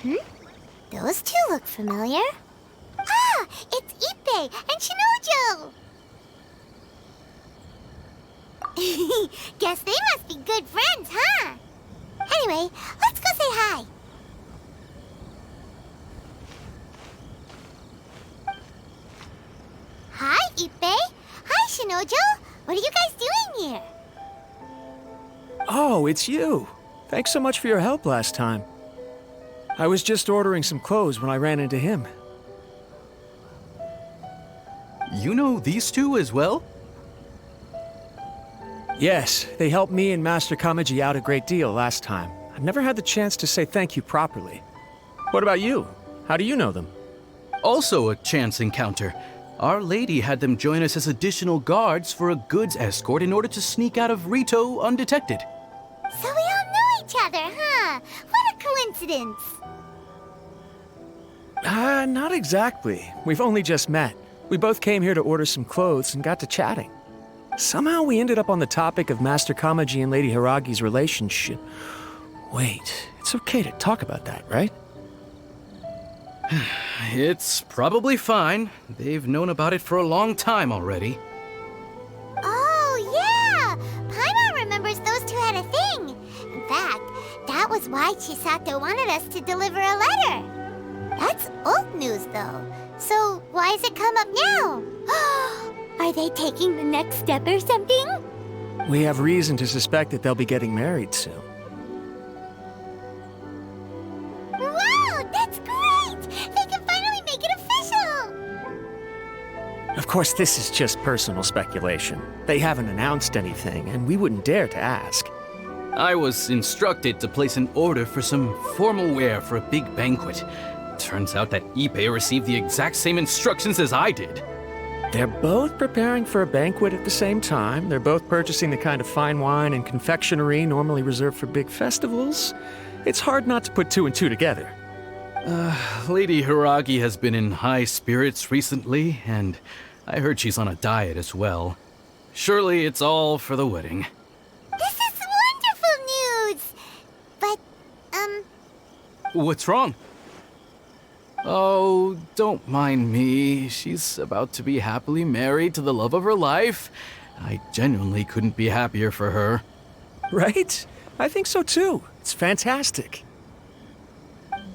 Those two look familiar. Ah, it's Ippei and Shinojo! Guess they must be good friends, huh? Anyway, let's go say hi. Hi, Ippei. Hi, Shinojo. What are you guys doing here? Oh, it's you. Thanks so much for your help last time. I was just ordering some clothes when I ran into him. You know these two as well? Yes, they helped me and Master Kamaji out a great deal last time. I've never had the chance to say thank you properly. What about you? How do you know them? Also a chance encounter. Our lady had them join us as additional guards for a goods escort in order to sneak out of Rito undetected. So we all know each other, huh? What a coincidence. Not exactly. We've only just met. We both came here to order some clothes and got to chatting. Somehow we ended up on the topic of Master Kamaji and Lady Hiragi's relationship. Wait, it's okay to talk about that, right? It's probably fine. They've known about it for a long time already. Oh, yeah! Paimon remembers those two had a thing. In fact, that was why Chisato wanted us to deliver a letter. That's old news, though. So why has it come up now? Are they taking the next step or something? We have reason to suspect that they'll be getting married soon. Wow, that's great! They can finally make it official! Of course, this is just personal speculation. They haven't announced anything, and we wouldn't dare to ask. I was instructed to place an order for some formal wear for a big banquet. Turns out that Ippei received the exact same instructions as I did. They're both preparing for a banquet at the same time. They're both purchasing the kind of fine wine and confectionery normally reserved for big festivals. It's hard not to put two and two together. Lady Hiragi has been in high spirits recently, and I heard she's on a diet as well. Surely it's all for the wedding. This is wonderful news! But, What's wrong? Oh, don't mind me. She's about to be happily married to the love of her life. I genuinely couldn't be happier for her. Right? I think so too. It's fantastic.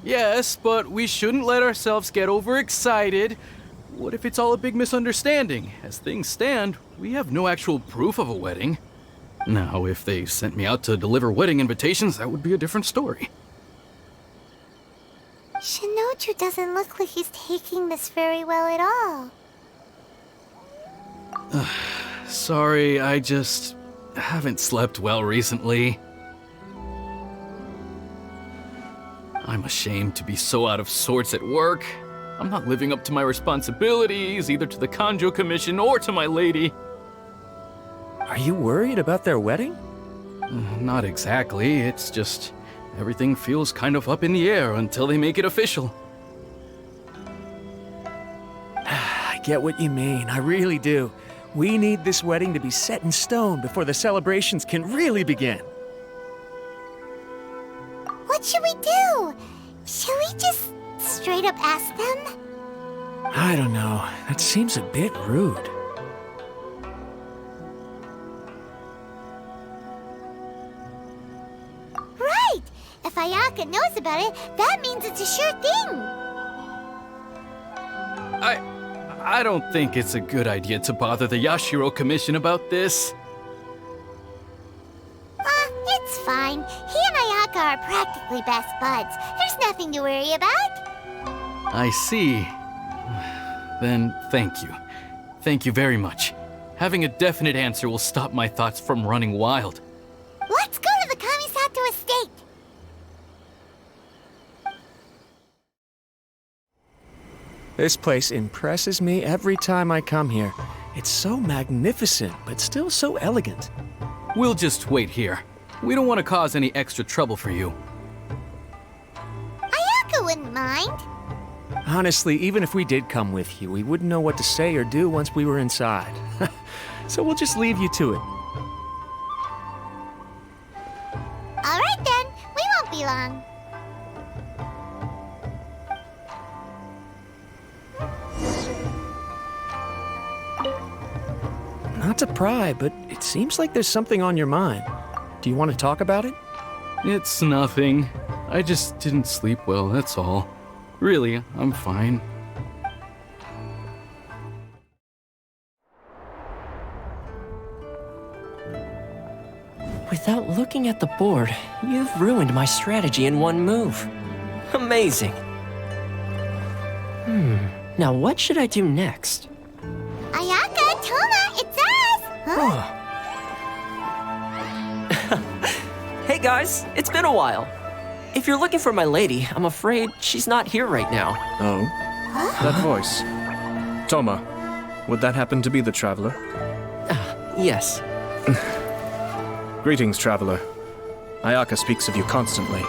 Yes, but we shouldn't let ourselves get overexcited. What if it's all a big misunderstanding? As things stand, we have no actual proof of a wedding. Now, if they sent me out to deliver wedding invitations, that would be a different story. Shinoju doesn't look like he's taking this very well at all. Sorry, I just haven't slept well recently. I'm ashamed to be so out of sorts at work. I'm not living up to my responsibilities, either to the Kanjo Commission or to my lady. Are you worried about their wedding? Not exactly, it's just everything feels kind of up in the air until they make it official. I get what you mean, I really do. We need this wedding to be set in stone before the celebrations can really begin. What should we do? Should we just straight up ask them? I don't know. That seems a bit rude. Right! If Ayaka knows about it, that means it's a sure thing! I don't think it's a good idea to bother the Yashiro Commission about this. It's fine. He and Ayaka are practically best buds. There's nothing to worry about. I see. Then thank you. Thank you very much. Having a definite answer will stop my thoughts from running wild. Let's go to the Kamisato estate! This place impresses me every time I come here. It's so magnificent, but still so elegant. We'll just wait here. We don't want to cause any extra trouble for you. Ayaka wouldn't mind. Honestly, even if we did come with you, we wouldn't know what to say or do once we were inside. So we'll just leave you to it. Alright then, we won't be long. Not to pry, but it seems like there's something on your mind. Do you want to talk about it? It's nothing. I just didn't sleep well, that's all. Really, I'm fine. Without looking at the board, you've ruined my strategy in one move. Amazing. Now what should I do next? Ayaka, Toma, it's us! Huh? Hey guys, it's been a while. If you're looking for my lady, I'm afraid she's not here right now. Oh? That voice. Toma, would that happen to be the traveler? Yes. Greetings, traveler. Ayaka speaks of you constantly.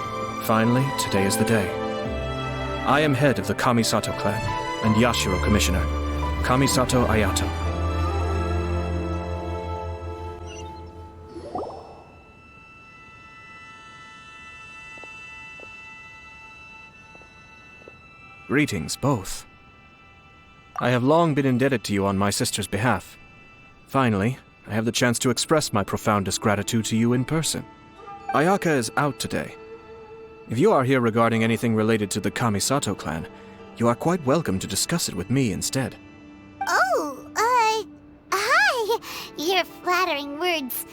Finally, today is the day. I am head of the Kamisato clan and Yashiro commissioner, Kamisato Ayato. Greetings, both. I have long been indebted to you on my sister's behalf. Finally, I have the chance to express my profoundest gratitude to you in person. Ayaka is out today. If you are here regarding anything related to the Kamisato clan, you are quite welcome to discuss it with me instead. Oh, hi! Your flattering words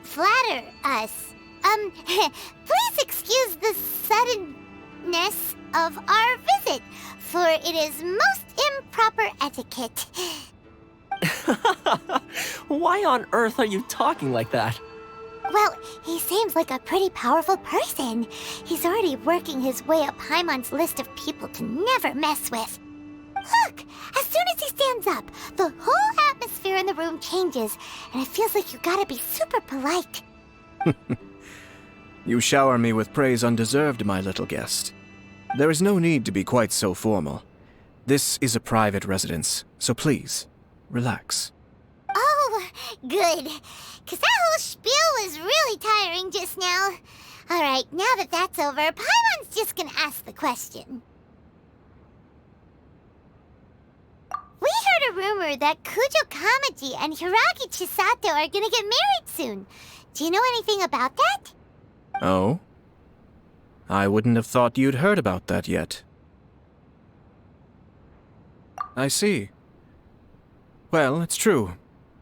flatter us. Please excuse the suddenness of our visit, for it is most improper etiquette. Why on earth are you talking like that? Well, he seems like a pretty powerful person. He's already working his way up Paimon's list of people to never mess with. Look, as soon as he stands up, the whole atmosphere in the room changes, and it feels like you gotta be super polite. You shower me with praise undeserved, my little guest. There is no need to be quite so formal. This is a private residence, so please, relax. Oh, good. 'Cause that whole spiel was really tiring just now. Alright, now that that's over, Paimon's just gonna ask the question. We heard a rumor that Kujo Kamaji and Hiragi Chisato are gonna get married soon. Do you know anything about that? Oh? I wouldn't have thought you'd heard about that yet. I see. Well, it's true.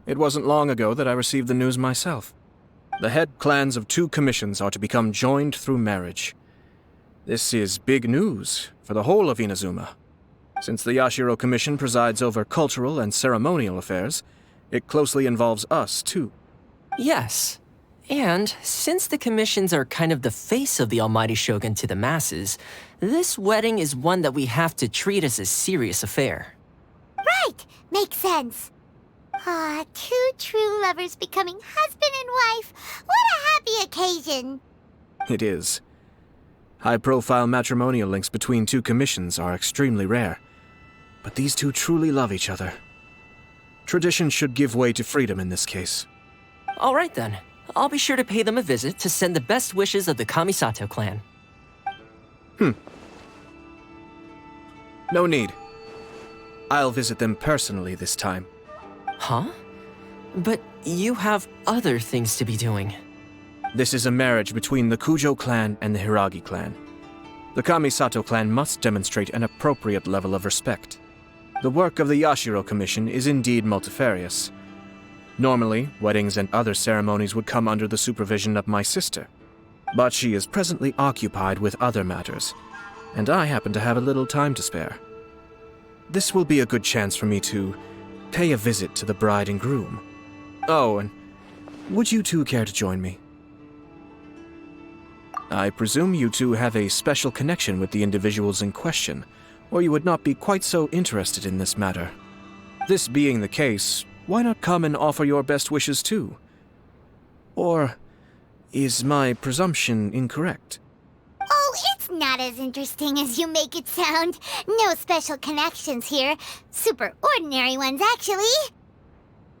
It wasn't long ago that I received the news myself. The head clans of 2 commissions are to become joined through marriage. This is big news for the whole of Inazuma. Since the Yashiro Commission presides over cultural and ceremonial affairs, it closely involves us, too. Yes. And since the commissions are kind of the face of the Almighty Shogun to the masses, this wedding is one that we have to treat as a serious affair. Right, makes sense. Ah, 2 true lovers becoming husband and wife. What a happy occasion. It is. High-profile matrimonial links between 2 commissions are extremely rare. But these 2 truly love each other. Tradition should give way to freedom in this case. All right then. I'll be sure to pay them a visit to send the best wishes of the Kamisato clan. No need. I'll visit them personally this time. Huh? But you have other things to be doing. This is a marriage between the Kujo clan and the Hiragi clan. The Kamisato clan must demonstrate an appropriate level of respect. The work of the Yashiro Commission is indeed multifarious. Normally, weddings and other ceremonies would come under the supervision of my sister. But she is presently occupied with other matters, and I happen to have a little time to spare. This will be a good chance for me to pay a visit to the bride and groom. Oh, and would you 2 care to join me? I presume you 2 have a special connection with the individuals in question, or you would not be quite so interested in this matter. This being the case, why not come and offer your best wishes too? Or is my presumption incorrect? Oh, it's not as interesting as you make it sound. No special connections here. Super ordinary ones, actually.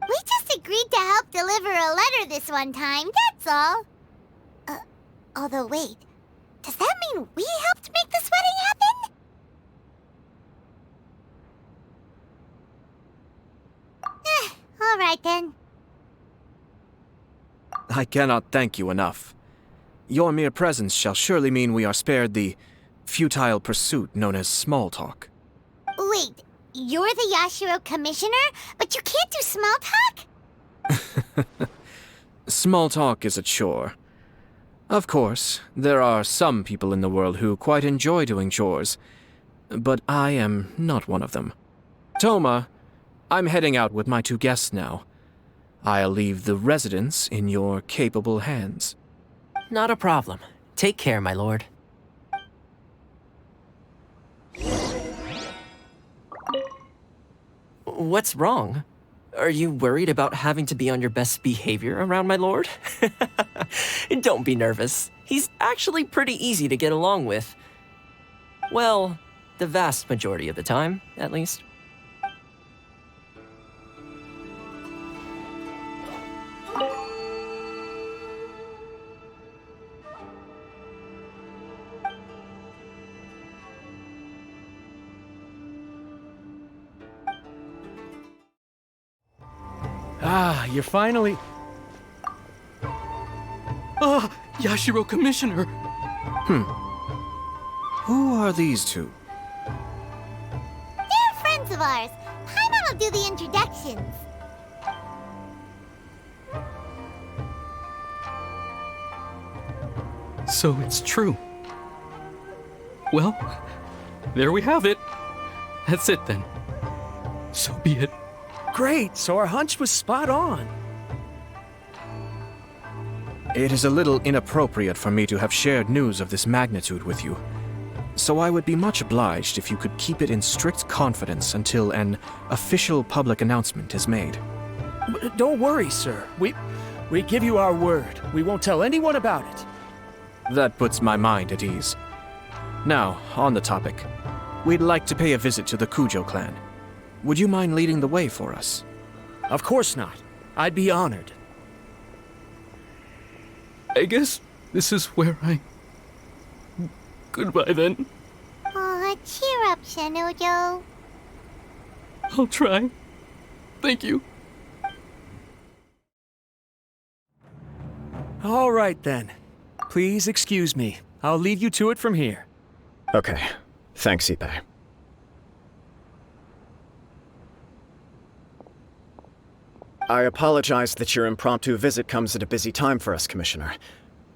We just agreed to help deliver a letter this one time, that's all. Although wait, does that mean we helped make this wedding happen? Alright then. I cannot thank you enough. Your mere presence shall surely mean we are spared the futile pursuit known as small talk. Wait, you're the Yashiro commissioner, but you can't do small talk? Small talk is a chore. Of course, there are some people in the world who quite enjoy doing chores, but I am not one of them. Toma, I'm heading out with my 2 guests now. I'll leave the residence in your capable hands. Not a problem. Take care, my lord. What's wrong? Are you worried about having to be on your best behavior around my lord? Don't be nervous. He's actually pretty easy to get along with. Well, the vast majority of the time, at least. Ah, you're finally... Ah, Yashiro Commissioner! Who are these 2? They're friends of ours. Paimon will do the introductions. So it's true. Well, there we have it. That's it then. So be it. Great, so our hunch was spot on. It is a little inappropriate for me to have shared news of this magnitude with you, so I would be much obliged if you could keep it in strict confidence until an official public announcement is made. Don't worry, sir. We give you our word. We won't tell anyone about it. That puts my mind at ease. Now, on the topic. We'd like to pay a visit to the Kujo clan. Would you mind leading the way for us? Of course not. I'd be honored. I guess this is where I... Goodbye then. Aw, cheer up, Shanojo. I'll try. Thank you. All right then. Please excuse me. I'll leave you to it from here. Okay. Thanks, Ippei. I apologize that your impromptu visit comes at a busy time for us, Commissioner.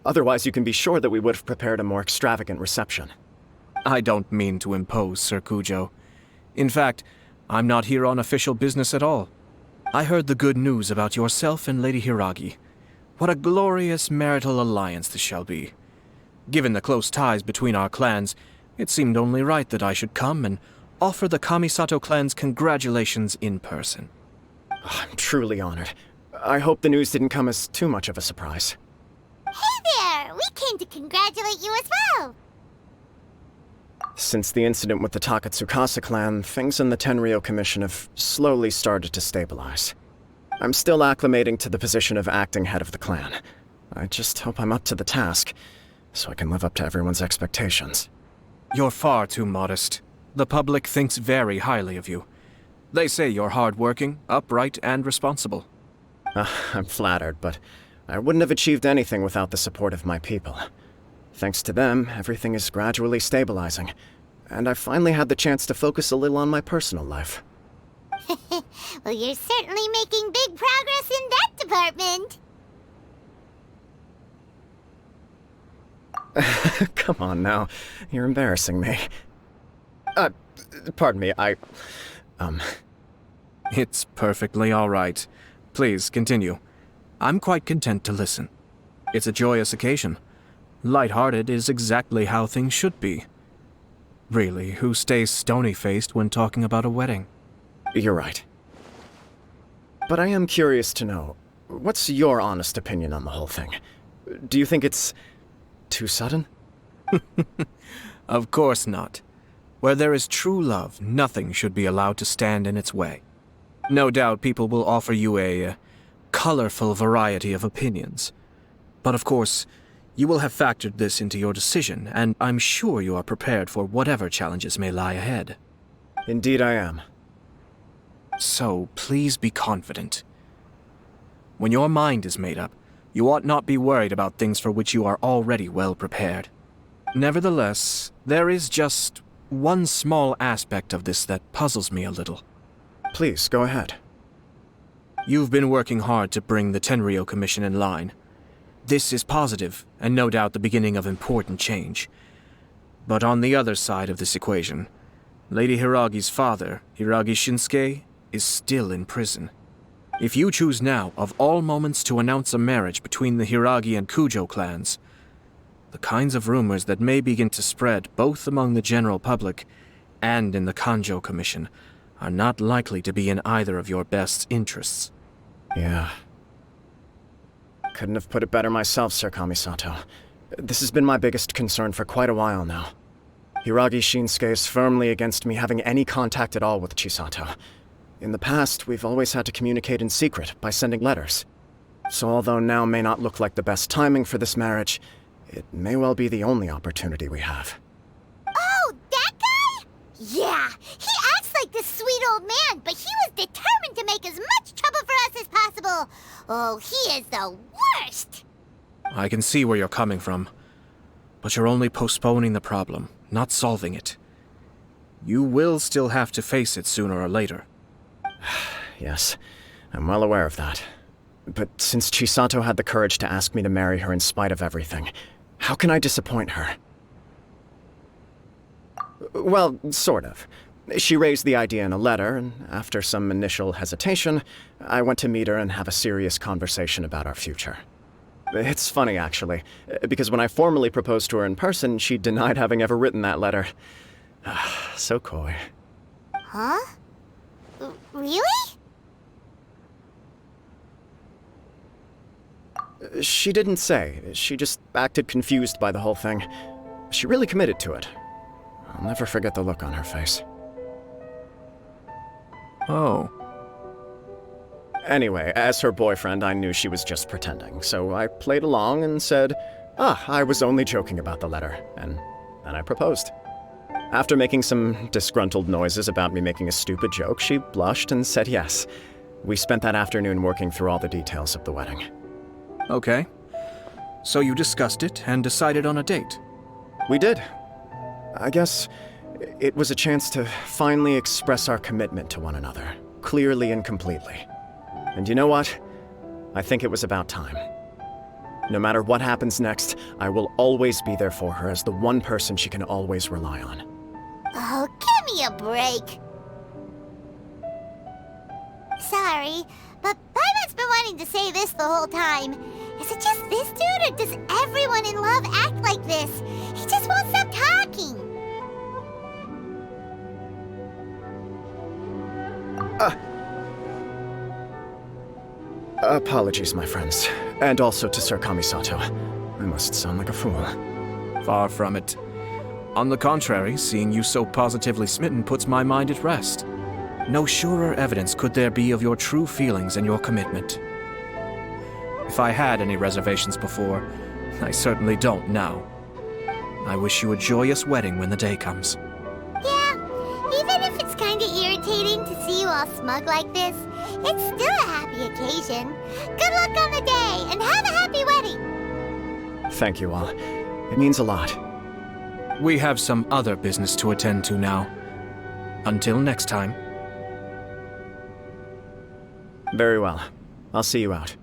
Otherwise, you can be sure that we would have prepared a more extravagant reception. I don't mean to impose, Sir Kujo. In fact, I'm not here on official business at all. I heard the good news about yourself and Lady Hiragi. What a glorious marital alliance this shall be. Given the close ties between our clans, it seemed only right that I should come and offer the Kamisato clan's congratulations in person. I'm truly honored. I hope the news didn't come as too much of a surprise. Hey there! We came to congratulate you as well! Since the incident with the Takatsukasa clan, things in the Tenryou Commission have slowly started to stabilize. I'm still acclimating to the position of acting head of the clan. I just hope I'm up to the task, so I can live up to everyone's expectations. You're far too modest. The public thinks very highly of you. They say you're hardworking, upright, and responsible. I'm flattered, but I wouldn't have achieved anything without the support of my people. Thanks to them, everything is gradually stabilizing, and I've finally had the chance to focus a little on my personal life. Well, you're certainly making big progress in that department. Come on now, you're embarrassing me. Pardon me, It's perfectly all right. Please, continue. I'm quite content to listen. It's a joyous occasion. Light-hearted is exactly how things should be. Really, who stays stony-faced when talking about a wedding? You're right. But I am curious to know, what's your honest opinion on the whole thing? Do you think it's too sudden? Of course not. Where there is true love, nothing should be allowed to stand in its way. No doubt people will offer you a colorful variety of opinions. But of course, you will have factored this into your decision, and I'm sure you are prepared for whatever challenges may lie ahead. Indeed I am. So please be confident. When your mind is made up, You ought not be worried about things for which you are already well prepared. Nevertheless, there is just one small aspect of this that puzzles me a little. Please, go ahead. You've been working hard to bring the Tenryou Commission in line. This is positive, and no doubt the beginning of important change. But on the other side of this equation, Lady Hiragi's father, Hiragi Shinsuke, is still in prison. If you choose now, of all moments, to announce a marriage between the Hiragi and Kujo clans, the kinds of rumors that may begin to spread both among the general public and in the Kanjo Commission are not likely to be in either of your best interests. Yeah. Couldn't have put it better myself, Sir Kamisato. This has been my biggest concern for quite a while now. Hiragi Shinsuke is firmly against me having any contact at all with Chisato. In the past, we've always had to communicate in secret by sending letters. So although now may not look like the best timing for this marriage, it may well be the only opportunity we have. Oh, that guy? Yeah, he acts like this sweet old man, but he was determined to make as much trouble for us as possible. Oh, he is the worst! I can see where you're coming from, but you're only postponing the problem, not solving it. You will still have to face it sooner or later. Yes, I'm well aware of that. But since Chisato had the courage to ask me to marry her in spite of everything, how can I disappoint her? Well, sort of. She raised the idea in a letter, and after some initial hesitation, I went to meet her and have a serious conversation about our future. It's funny, actually, because when I formally proposed to her in person, she denied having ever written that letter. So coy. Huh? Really? She didn't say. She just acted confused by the whole thing. She really committed to it. I'll never forget the look on her face. Oh. Anyway, as her boyfriend, I knew she was just pretending, so I played along and said, I was only joking about the letter, and then I proposed. After making some disgruntled noises about me making a stupid joke, she blushed and said yes. We spent that afternoon working through all the details of the wedding. Okay. So you discussed it and decided on a date? We did. I guess it was a chance to finally express our commitment to one another, clearly and completely. And you know what? I think it was about time. No matter what happens next, I will always be there for her as the one person she can always rely on. Oh, give me a break. Sorry, but Paimon's been wanting to say this the whole time. Is it just this dude, or does everyone in love act like this? He just won't stop talking. Apologies, my friends. And also to Sir Kamisato. I must sound like a fool. Far from it. On the contrary, seeing you so positively smitten puts my mind at rest. No surer evidence could there be of your true feelings and your commitment. If I had any reservations before, I certainly don't now. I wish you a joyous wedding when the day comes. Yeah, even if it's kinda irritating to see you all smug like this, it's still a happy occasion. Good luck on the day, and have a happy wedding! Thank you all. It means a lot. We have some other business to attend to now. Until next time. Very well. I'll see you out.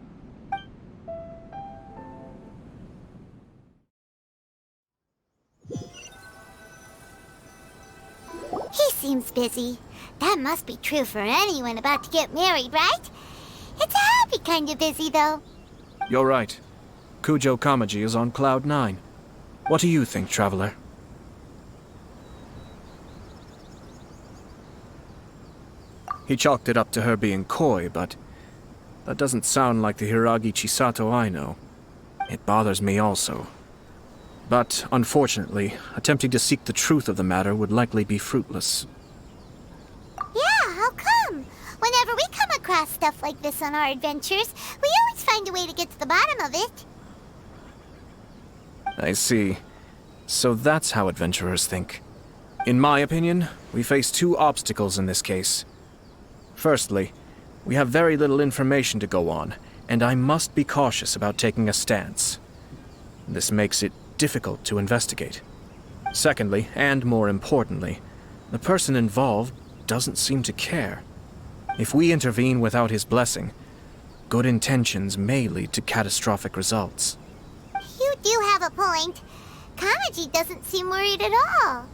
He seems busy. That must be true for anyone about to get married, right? It's a happy kind of busy, though. You're right. Kujo Kamaji is on Cloud 9. What do you think, Traveler? He chalked it up to her being coy, but that doesn't sound like the Hiragi Chisato I know. It bothers me also. But, unfortunately, attempting to seek the truth of the matter would likely be fruitless. Yeah, how come? Whenever we come across stuff like this on our adventures, we always find a way to get to the bottom of it. I see. So that's how adventurers think. In my opinion, we face two obstacles in this case. Firstly, we have very little information to go on, and I must be cautious about taking a stance. This makes it difficult to investigate. Secondly, and more importantly, the person involved doesn't seem to care. If we intervene without his blessing, good intentions may lead to catastrophic results. You do have a point. Kamaji doesn't seem worried at all.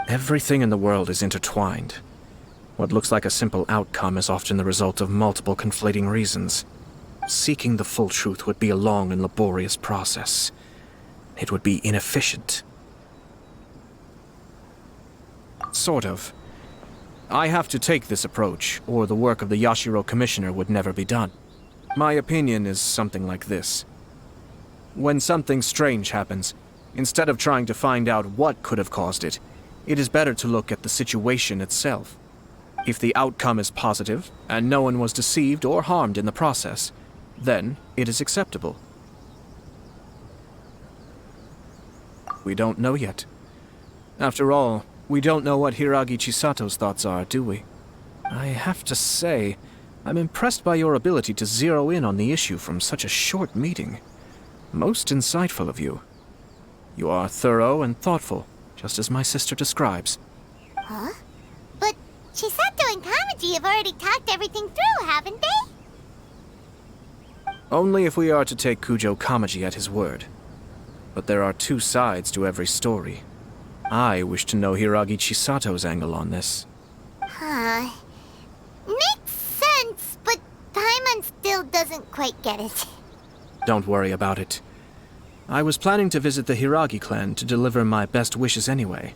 Everything in the world is intertwined. What looks like a simple outcome is often the result of multiple conflating reasons. Seeking the full truth would be a long and laborious process. It would be inefficient. Sort of. I have to take this approach, or the work of the Yashiro Commissioner would never be done. My opinion is something like this. When something strange happens, instead of trying to find out what could have caused it, it is better to look at the situation itself. If the outcome is positive, and no one was deceived or harmed in the process, then it is acceptable. We don't know yet. After all, we don't know what Hiragi Chisato's thoughts are, do we? I have to say, I'm impressed by your ability to zero in on the issue from such a short meeting. Most insightful of you. You are thorough and thoughtful, just as my sister describes. Huh? But Chisato and Kamaji have already talked everything through, haven't they? Only if we are to take Kujo Kamaji at his word. But there are two sides to every story. I wish to know Hiragi Chisato's angle on this. Huh. Makes sense, but Paimon still doesn't quite get it. Don't worry about it. I was planning to visit the Hiragi clan to deliver my best wishes anyway.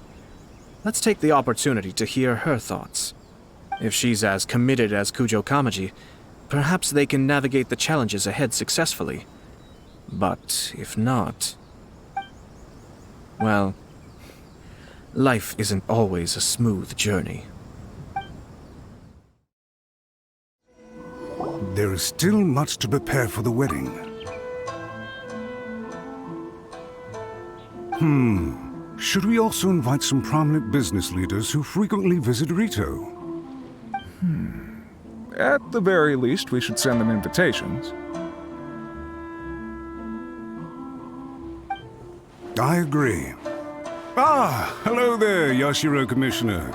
Let's take the opportunity to hear her thoughts. If she's as committed as Kujo Kamaji, perhaps they can navigate the challenges ahead successfully. But if not... well, life isn't always a smooth journey. There is still much to prepare for the wedding. Should we also invite some prominent business leaders who frequently visit Rito? At the very least, we should send them invitations. I agree. Ah, hello there, Yashiro Commissioner.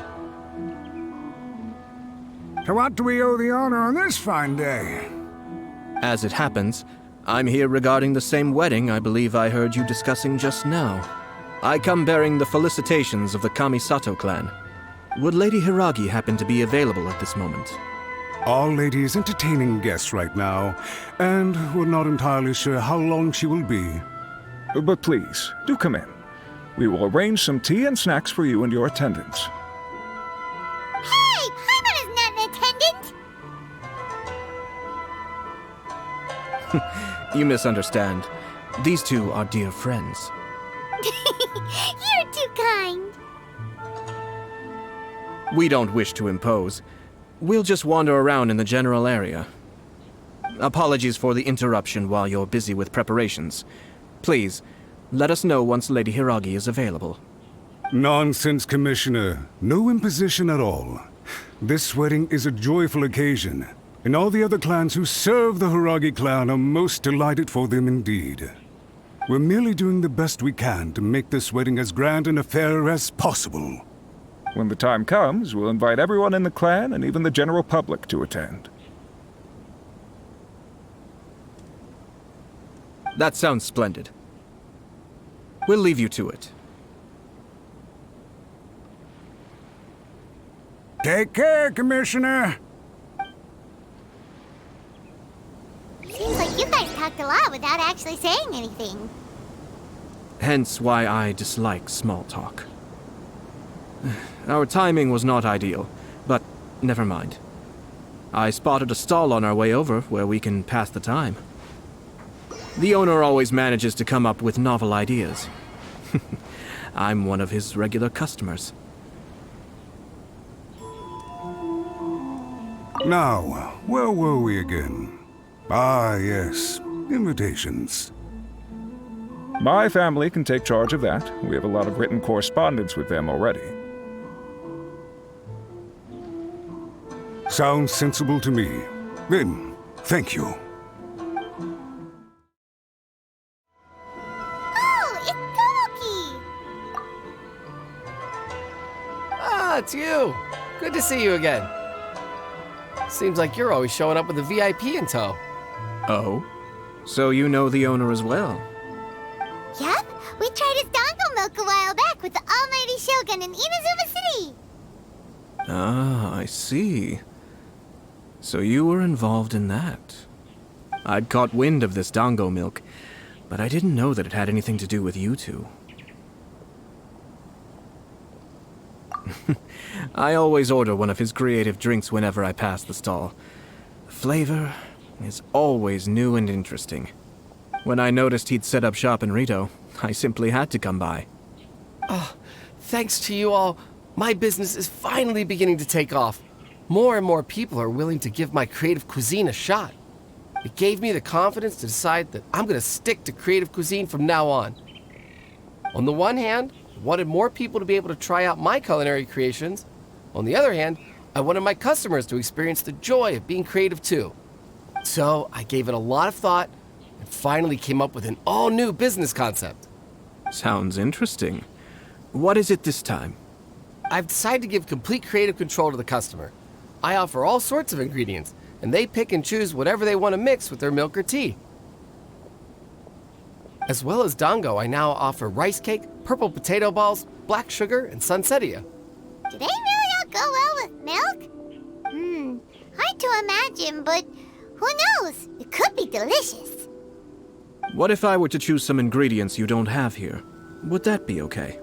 To what do we owe the honor on this fine day? As it happens, I'm here regarding the same wedding I believe I heard you discussing just now. I come bearing the felicitations of the Kamisato clan. Would Lady Hiragi happen to be available at this moment? Our lady is entertaining guests right now, and we're not entirely sure how long she will be. But please, do come in. We will arrange some tea and snacks for you and your attendants. Hey! Paimon is not an attendant! You misunderstand. These two are dear friends. You're too kind. We don't wish to impose. We'll just wander around in the general area. Apologies for the interruption while you're busy with preparations. Please, let us know once Lady Hiragi is available. Nonsense, Commissioner. No imposition at all. This wedding is a joyful occasion, and all the other clans who serve the Hiragi clan are most delighted for them indeed. We're merely doing the best we can to make this wedding as grand an affair as possible. When the time comes, we'll invite everyone in the clan and even the general public to attend. That sounds splendid. We'll leave you to it. Take care, Commissioner. Seems like you guys talked a lot without actually saying anything. Hence why I dislike small talk. Our timing was not ideal, but never mind. I spotted a stall on our way over where we can pass the time. The owner always manages to come up with novel ideas. I'm one of his regular customers. Now, where were we again? Ah, yes. Invitations. My family can take charge of that. We have a lot of written correspondence with them already. Sounds sensible to me. Then, Thank you. Oh, it's danuki! Ah, it's you. Good to see you again. Seems like you're always showing up with a VIP in tow. Oh? So you know the owner as well? Yep, we tried his dango milk a while back with the almighty Shogun in Inazuma City. Ah, I see. So you were involved in that. I'd caught wind of this dango milk, but I didn't know that it had anything to do with you two. I always order one of his creative drinks whenever I pass the stall. The flavor is always new and interesting. When I noticed he'd set up shop in Rito, I simply had to come by. Thanks to you all, my business is finally beginning to take off. More and more people are willing to give my creative cuisine a shot. It gave me the confidence to decide that I'm going to stick to creative cuisine from now on. On the one hand, I wanted more people to be able to try out my culinary creations. On the other hand, I wanted my customers to experience the joy of being creative too. So I gave it a lot of thought and finally came up with an all-new business concept. Sounds interesting. What is it this time? I've decided to give complete creative control to the customer. I offer all sorts of ingredients, and they pick and choose whatever they want to mix with their milk or tea. As well as dango, I now offer rice cake, purple potato balls, black sugar, and sunsettia. Do they really all go well with milk? Hard to imagine, but who knows? It could be delicious. What if I were to choose some ingredients you don't have here? Would that be okay?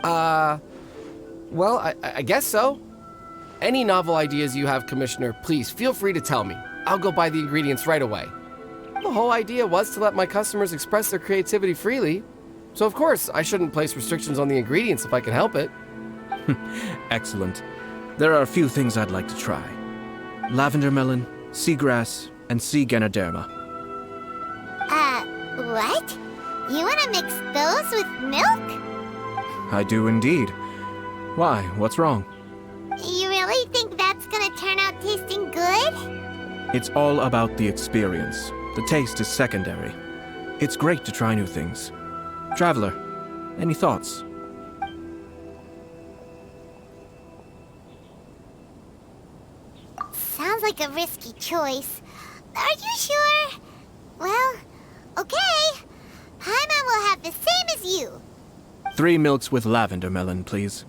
Well, I guess so. Any novel ideas you have, Commissioner, please feel free to tell me. I'll go buy the ingredients right away. The whole idea was to let my customers express their creativity freely. So of course, I shouldn't place restrictions on the ingredients if I can help it. Excellent. There are a few things I'd like to try. Lavender melon, seagrass, and sea ganoderma. What? You want to mix those with milk? I do indeed. Why? What's wrong? You really think that's gonna turn out tasting good? It's all about the experience. The taste is secondary. It's great to try new things. Traveler, any thoughts? Sounds like a risky choice. Are you sure? Well, okay. Paimon will have the same as you. 3 milks with lavender melon, please.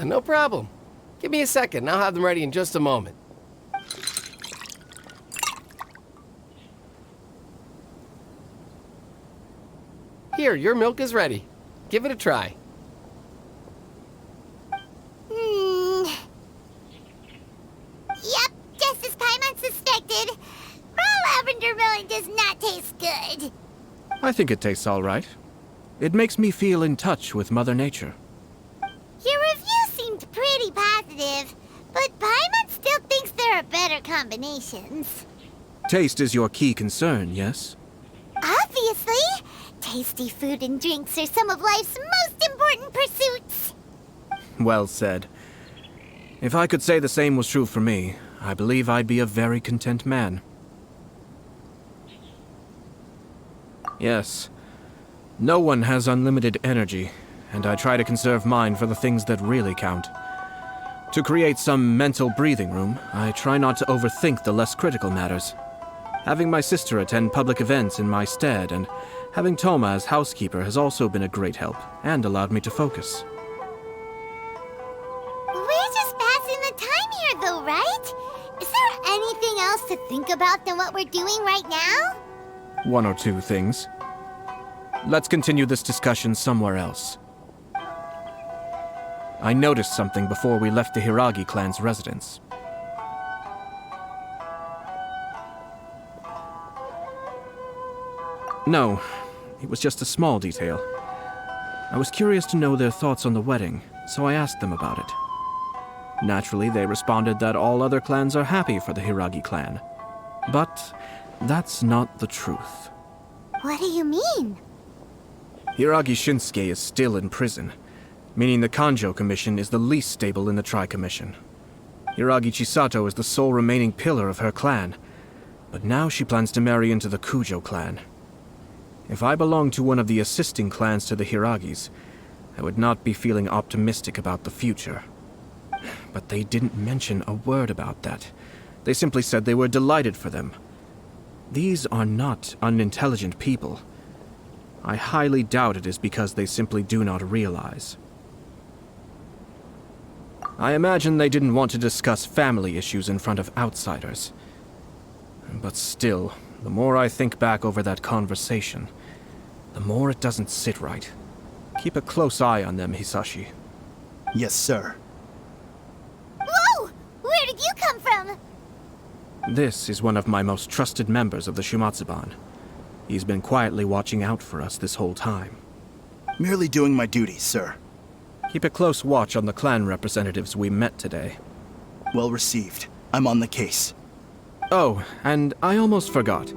No problem. Give me a second, I'll have them ready in just a moment. Here, your milk is ready. Give it a try. Yep, just as Paimon suspected. Raw lavender melon does not taste good. I think it tastes all right. It makes me feel in touch with Mother Nature. Your review seemed pretty positive, but Paimon still thinks there are better combinations. Taste is your key concern, yes? Obviously! Tasty food and drinks are some of life's most important pursuits. Well said. If I could say the same was true for me, I believe I'd be a very content man. Yes. No one has unlimited energy, and I try to conserve mine for the things that really count. To create some mental breathing room, I try not to overthink the less critical matters. Having my sister attend public events in my stead and having Toma as housekeeper has also been a great help and allowed me to focus. We're just passing the time here, though, right? Is there anything else to think about than what we're doing right now? 1 or 2 things. Let's continue this discussion somewhere else. I noticed something before we left the Hiragi clan's residence. No, it was just a small detail. I was curious to know their thoughts on the wedding, so I asked them about it. Naturally, they responded that all other clans are happy for the Hiragi clan. But that's not the truth. What do you mean? Hiragi Shinsuke is still in prison, meaning the Kanjo Commission is the least stable in the Tri-Commission. Hiragi Chisato is the sole remaining pillar of her clan. But now she plans to marry into the Kujo clan. If I belonged to one of the assisting clans to the Hiragis, I would not be feeling optimistic about the future. But they didn't mention a word about that. They simply said they were delighted for them. These are not unintelligent people. I highly doubt it is because they simply do not realize. I imagine they didn't want to discuss family issues in front of outsiders. But still, the more I think back over that conversation, the more it doesn't sit right. Keep a close eye on them, Hisashi. Yes, sir. Whoa! Where did you come from? This is one of my most trusted members of the Shumatsuban. He's been quietly watching out for us this whole time. Merely doing my duty, sir. Keep a close watch on the clan representatives we met today. Well received. I'm on the case. Oh, and I almost forgot.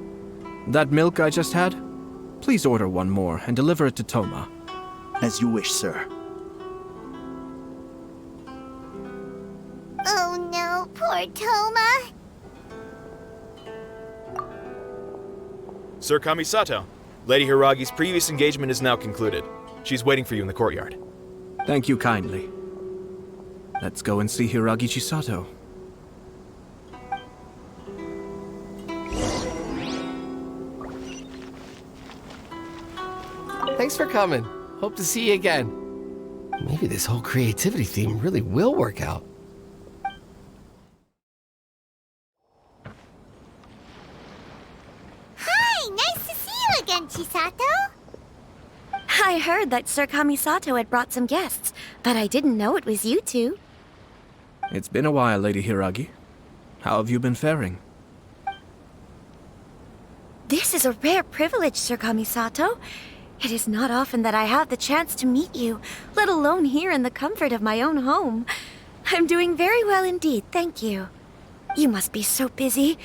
That milk I just had? Please order one more and deliver it to Toma. As you wish, sir. Oh no, poor Toma. Sir Kamisato, Lady Hiragi's previous engagement is now concluded. She's waiting for you in the courtyard. Thank you kindly. Let's go and see Hiragi Chisato. Thanks for coming. Hope to see you again. Maybe this whole creativity theme really will work out. Hi, nice to see you again, Chisato. I heard that Sir Kamisato had brought some guests, but I didn't know it was you two. It's been a while, Lady Hiragi. How have you been faring? This is a rare privilege, Sir Kamisato. It is not often that I have the chance to meet you, let alone here in the comfort of my own home. I'm doing very well indeed, thank you. You must be so busy.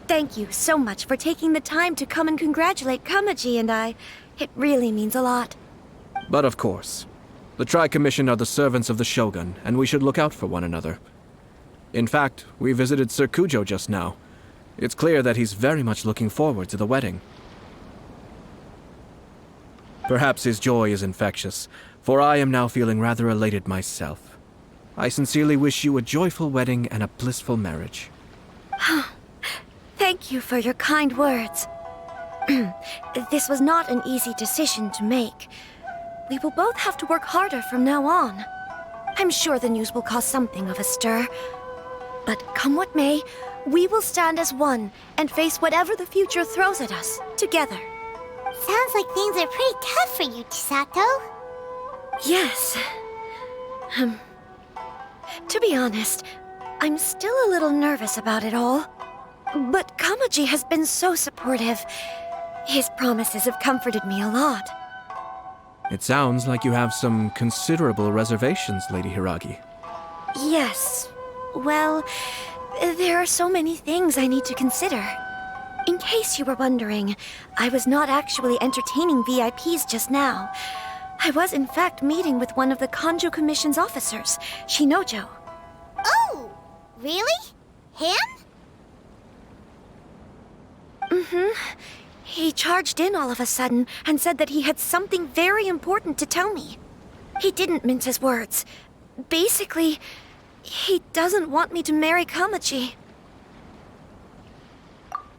Thank you so much for taking the time to come and congratulate Kamaji and I. It really means a lot. But of course. The Tri-Commission are the servants of the Shogun, and we should look out for one another. In fact, we visited Sir Kujo just now. It's clear that he's very much looking forward to the wedding. Perhaps his joy is infectious, for I am now feeling rather elated myself. I sincerely wish you a joyful wedding and a blissful marriage. Thank you for your kind words. This was not an easy decision to make. We will both have to work harder from now on. I'm sure the news will cause something of a stir. But come what may, we will stand as one and face whatever the future throws at us, together. Sounds like things are pretty tough for you, Chisato. Yes. To be honest, I'm still a little nervous about it all. But Kamaji has been so supportive. His promises have comforted me a lot. It sounds like you have some considerable reservations, Lady Hiragi. Yes. Well, there are so many things I need to consider. In case you were wondering, I was not actually entertaining VIPs just now. I was in fact meeting with one of the Kanjo Commission's officers, Shinojo. Oh, really? Him? He charged in all of a sudden and said that he had something very important to tell me. He didn't mince his words. Basically, he doesn't want me to marry Kamaji.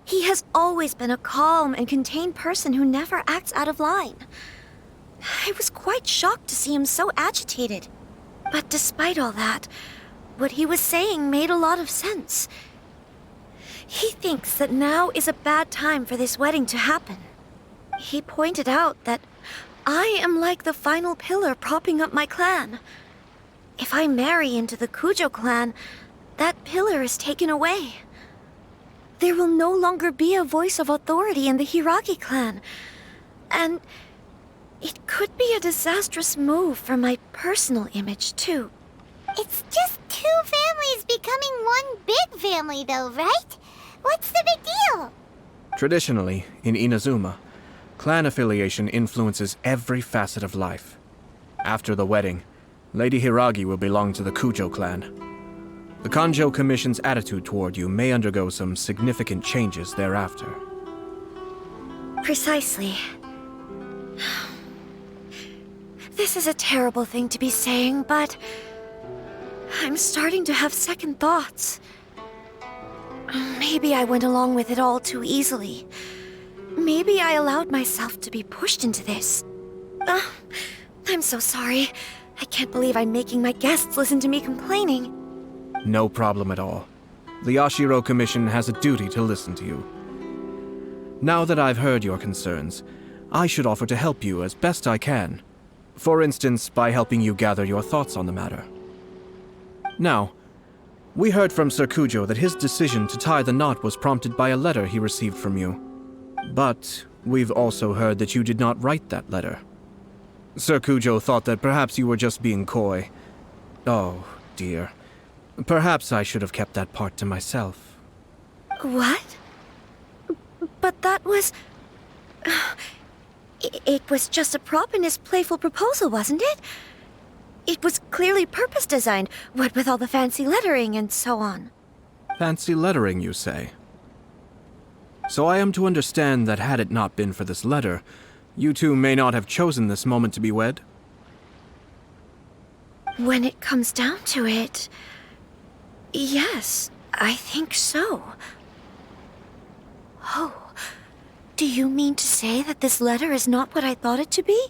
He has always been a calm and contained person who never acts out of line. I was quite shocked to see him so agitated. But despite all that, what he was saying made a lot of sense. He thinks that now is a bad time for this wedding to happen. He pointed out that I am like the final pillar propping up my clan. If I marry into the Kujo clan, that pillar is taken away. There will no longer be a voice of authority in the Hiragi clan. And it could be a disastrous move for my personal image, too. It's just two families becoming one big family, though, right? What's the big deal? Traditionally, in Inazuma, clan affiliation influences every facet of life. After the wedding, Lady Hiragi will belong to the Kujo clan. The Kanjo Commission's attitude toward you may undergo some significant changes thereafter. Precisely. This is a terrible thing to be saying, but I'm starting to have second thoughts. Maybe I went along with it all too easily. Maybe I allowed myself to be pushed into this. I'm so sorry. I can't believe I'm making my guests listen to me complaining. No problem at all. The Yashiro Commission has a duty to listen to you. Now that I've heard your concerns, I should offer to help you as best I can. For instance, by helping you gather your thoughts on the matter. Now, we heard from Sir Kujo that his decision to tie the knot was prompted by a letter he received from you. But we've also heard that you did not write that letter. Sir Kujo thought that perhaps you were just being coy. Oh, dear. Perhaps I should have kept that part to myself. What? But that was... It was just a prop in his playful proposal, wasn't it? It was clearly purpose-designed, what with all the fancy lettering and so on. Fancy lettering, you say? So I am to understand that had it not been for this letter, you two may not have chosen this moment to be wed? When it comes down to it... yes, I think so. Oh, do you mean to say that this letter is not what I thought it to be?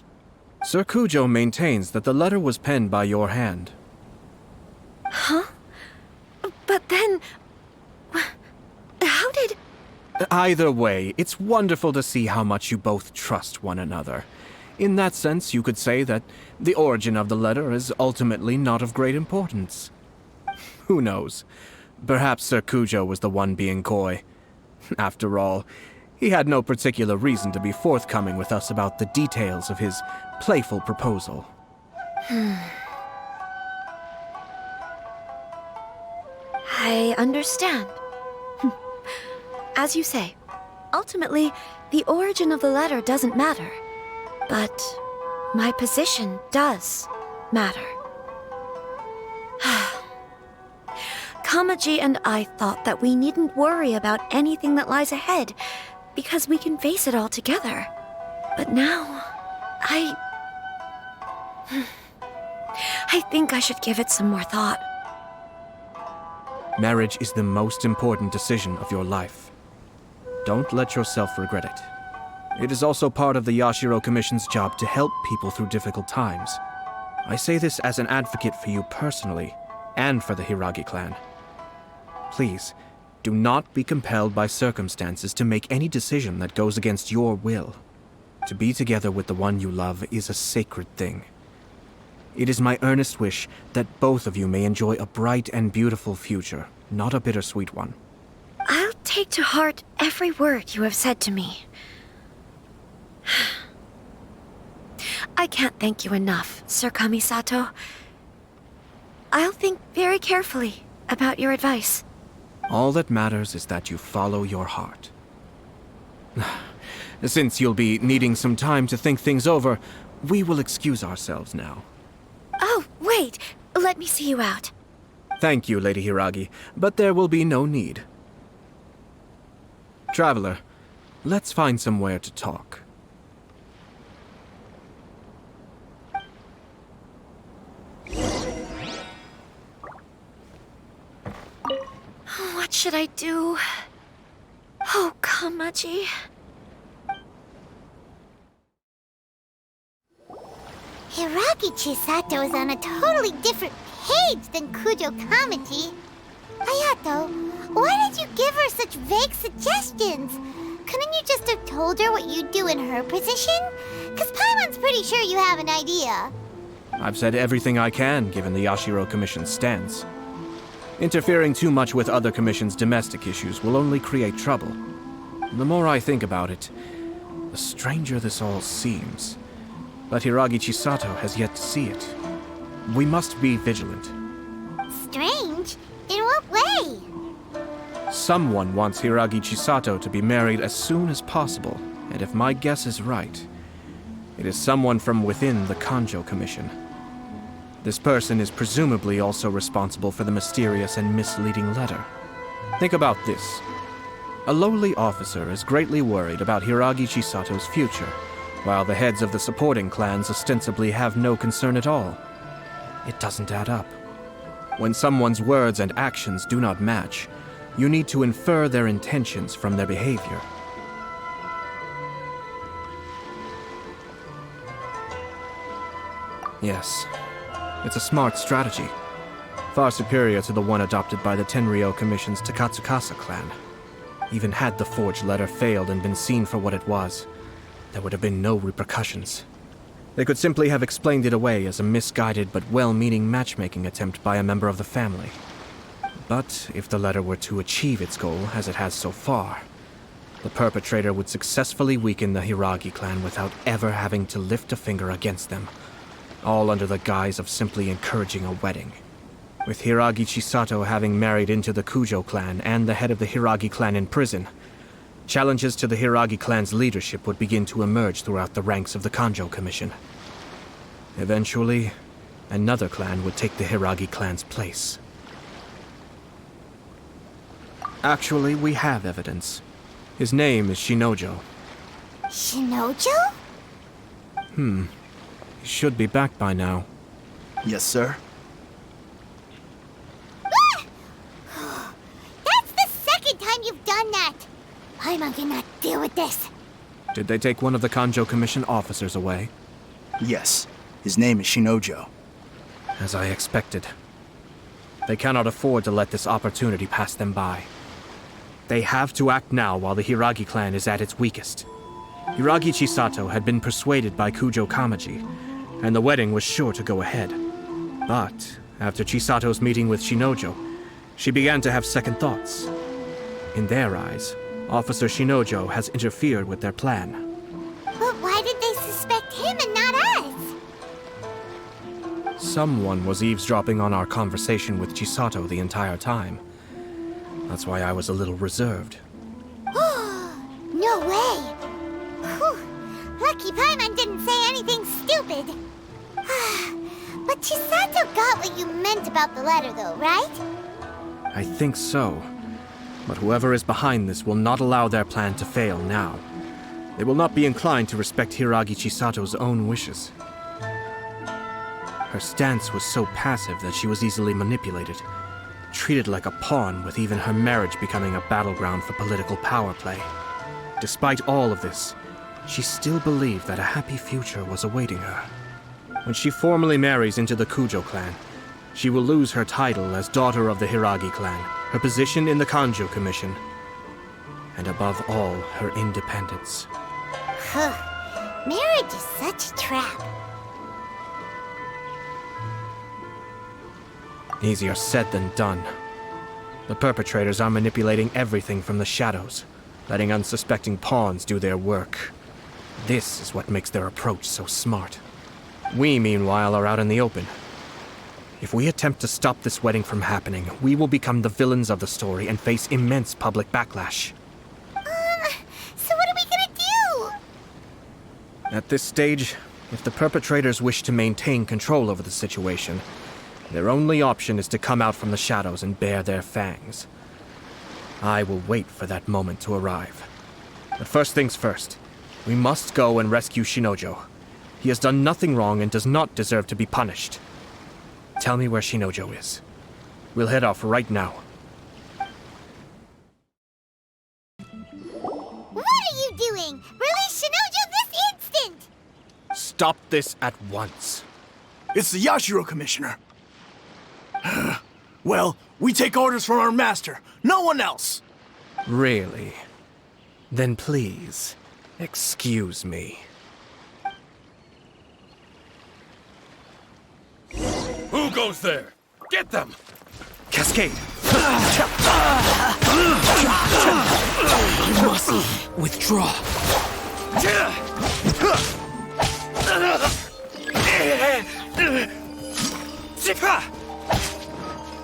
Sir Kujo maintains that the letter was penned by your hand. Huh? But then... how did... Either way, it's wonderful to see how much you both trust one another. In that sense, you could say that the origin of the letter is ultimately not of great importance. Who knows? Perhaps Sir Kujo was the one being coy. After all, he had no particular reason to be forthcoming with us about the details of his playful proposal. I understand. As you say, ultimately, the origin of the letter doesn't matter. But my position does matter. Kamaji and I thought that we needn't worry about anything that lies ahead, because we can face it all together. But now, I think I should give it some more thought. Marriage is the most important decision of your life. Don't let yourself regret it. It is also part of the Yashiro Commission's job to help people through difficult times. I say this as an advocate for you personally, and for the Hiragi clan. Please, do not be compelled by circumstances to make any decision that goes against your will. To be together with the one you love is a sacred thing. It is my earnest wish that both of you may enjoy a bright and beautiful future, not a bittersweet one. I'll take to heart every word you have said to me. I can't thank you enough, Sir Kamisato. I'll think very carefully about your advice. All that matters is that you follow your heart. Since you'll be needing some time to think things over, we will excuse ourselves now. Oh, wait! Let me see you out. Thank you, Lady Hiragi, but there will be no need. Traveler, let's find somewhere to talk. What should I do? Oh, Kamaji. Hiragi Chisato is on a totally different page than Kujo Kamaji. Ayato, why did you give her such vague suggestions? Couldn't you just have told her what you'd do in her position? Because Paimon's pretty sure you have an idea. I've said everything I can, given the Yashiro Commission's stance. Interfering too much with other commissions' domestic issues will only create trouble. The more I think about it, the stranger this all seems. But Hiragi Chisato has yet to see it. We must be vigilant. Strange? In what way? Someone wants Hiragi Chisato to be married as soon as possible, and if my guess is right, it is someone from within the Kanjo Commission. This person is presumably also responsible for the mysterious and misleading letter. Think about this. A lowly officer is greatly worried about Hiragi Chisato's future, while the heads of the supporting clans ostensibly have no concern at all. It doesn't add up. When someone's words and actions do not match, you need to infer their intentions from their behavior. Yes, it's a smart strategy, far superior to the one adopted by the Tenryou Commission's Takatsukasa clan. Even had the forged letter failed and been seen for what it was, there would have been no repercussions. They could simply have explained it away as a misguided but well-meaning matchmaking attempt by a member of the family. But if the letter were to achieve its goal, as it has so far, the perpetrator would successfully weaken the Hiragi clan without ever having to lift a finger against them, all under the guise of simply encouraging a wedding. With Hiragi Chisato having married into the Kujo clan and the head of the Hiragi clan in prison, challenges to the Hiragi clan's leadership would begin to emerge throughout the ranks of the Kanjo Commission. Eventually, another clan would take the Hiragi clan's place. Actually, we have evidence. His name is Shinojo. Shinojo? He should be back by now. Yes, sir. That's the second time you've done that! Paimon cannot deal with this. Did they take one of the Kanjo Commission officers away? Yes. His name is Shinojo. As I expected. They cannot afford to let this opportunity pass them by. They have to act now while the Hiragi clan is at its weakest. Hiragi Chisato had been persuaded by Kujo Kamaji, and the wedding was sure to go ahead. But after Chisato's meeting with Shinojo, she began to have second thoughts. In their eyes, Officer Shinojo has interfered with their plan. But why did they suspect him and not us? Someone was eavesdropping on our conversation with Chisato the entire time. That's why I was a little reserved. No way! Whew. Lucky Paimon didn't say anything stupid. But Chisato got what you meant about the letter though, right? I think so. But whoever is behind this will not allow their plan to fail now. They will not be inclined to respect Hiragi Chisato's own wishes. Her stance was so passive that she was easily manipulated, treated like a pawn, with even her marriage becoming a battleground for political power play. Despite all of this, she still believed that a happy future was awaiting her. When she formally marries into the Kujo clan, she will lose her title as daughter of the Hiragi clan, her position in the Kanjo Commission, and above all, her independence. Marriage is such a trap. Easier said than done. The perpetrators are manipulating everything from the shadows, letting unsuspecting pawns do their work. This is what makes their approach so smart. We, meanwhile, are out in the open. If we attempt to stop this wedding from happening, we will become the villains of the story and face immense public backlash. So what are we gonna do? At this stage, if the perpetrators wish to maintain control over the situation, their only option is to come out from the shadows and bare their fangs. I will wait for that moment to arrive. But first things first, we must go and rescue Shinojo. He has done nothing wrong and does not deserve to be punished. Tell me where Shinojo is. We'll head off right now. What are you doing? Release Shinojo this instant! Stop this at once. It's the Yashiro Commissioner. Well, we take orders from our master. No one else. Really? Then please, excuse me. Who goes there? Get them! Cascade! You must withdraw.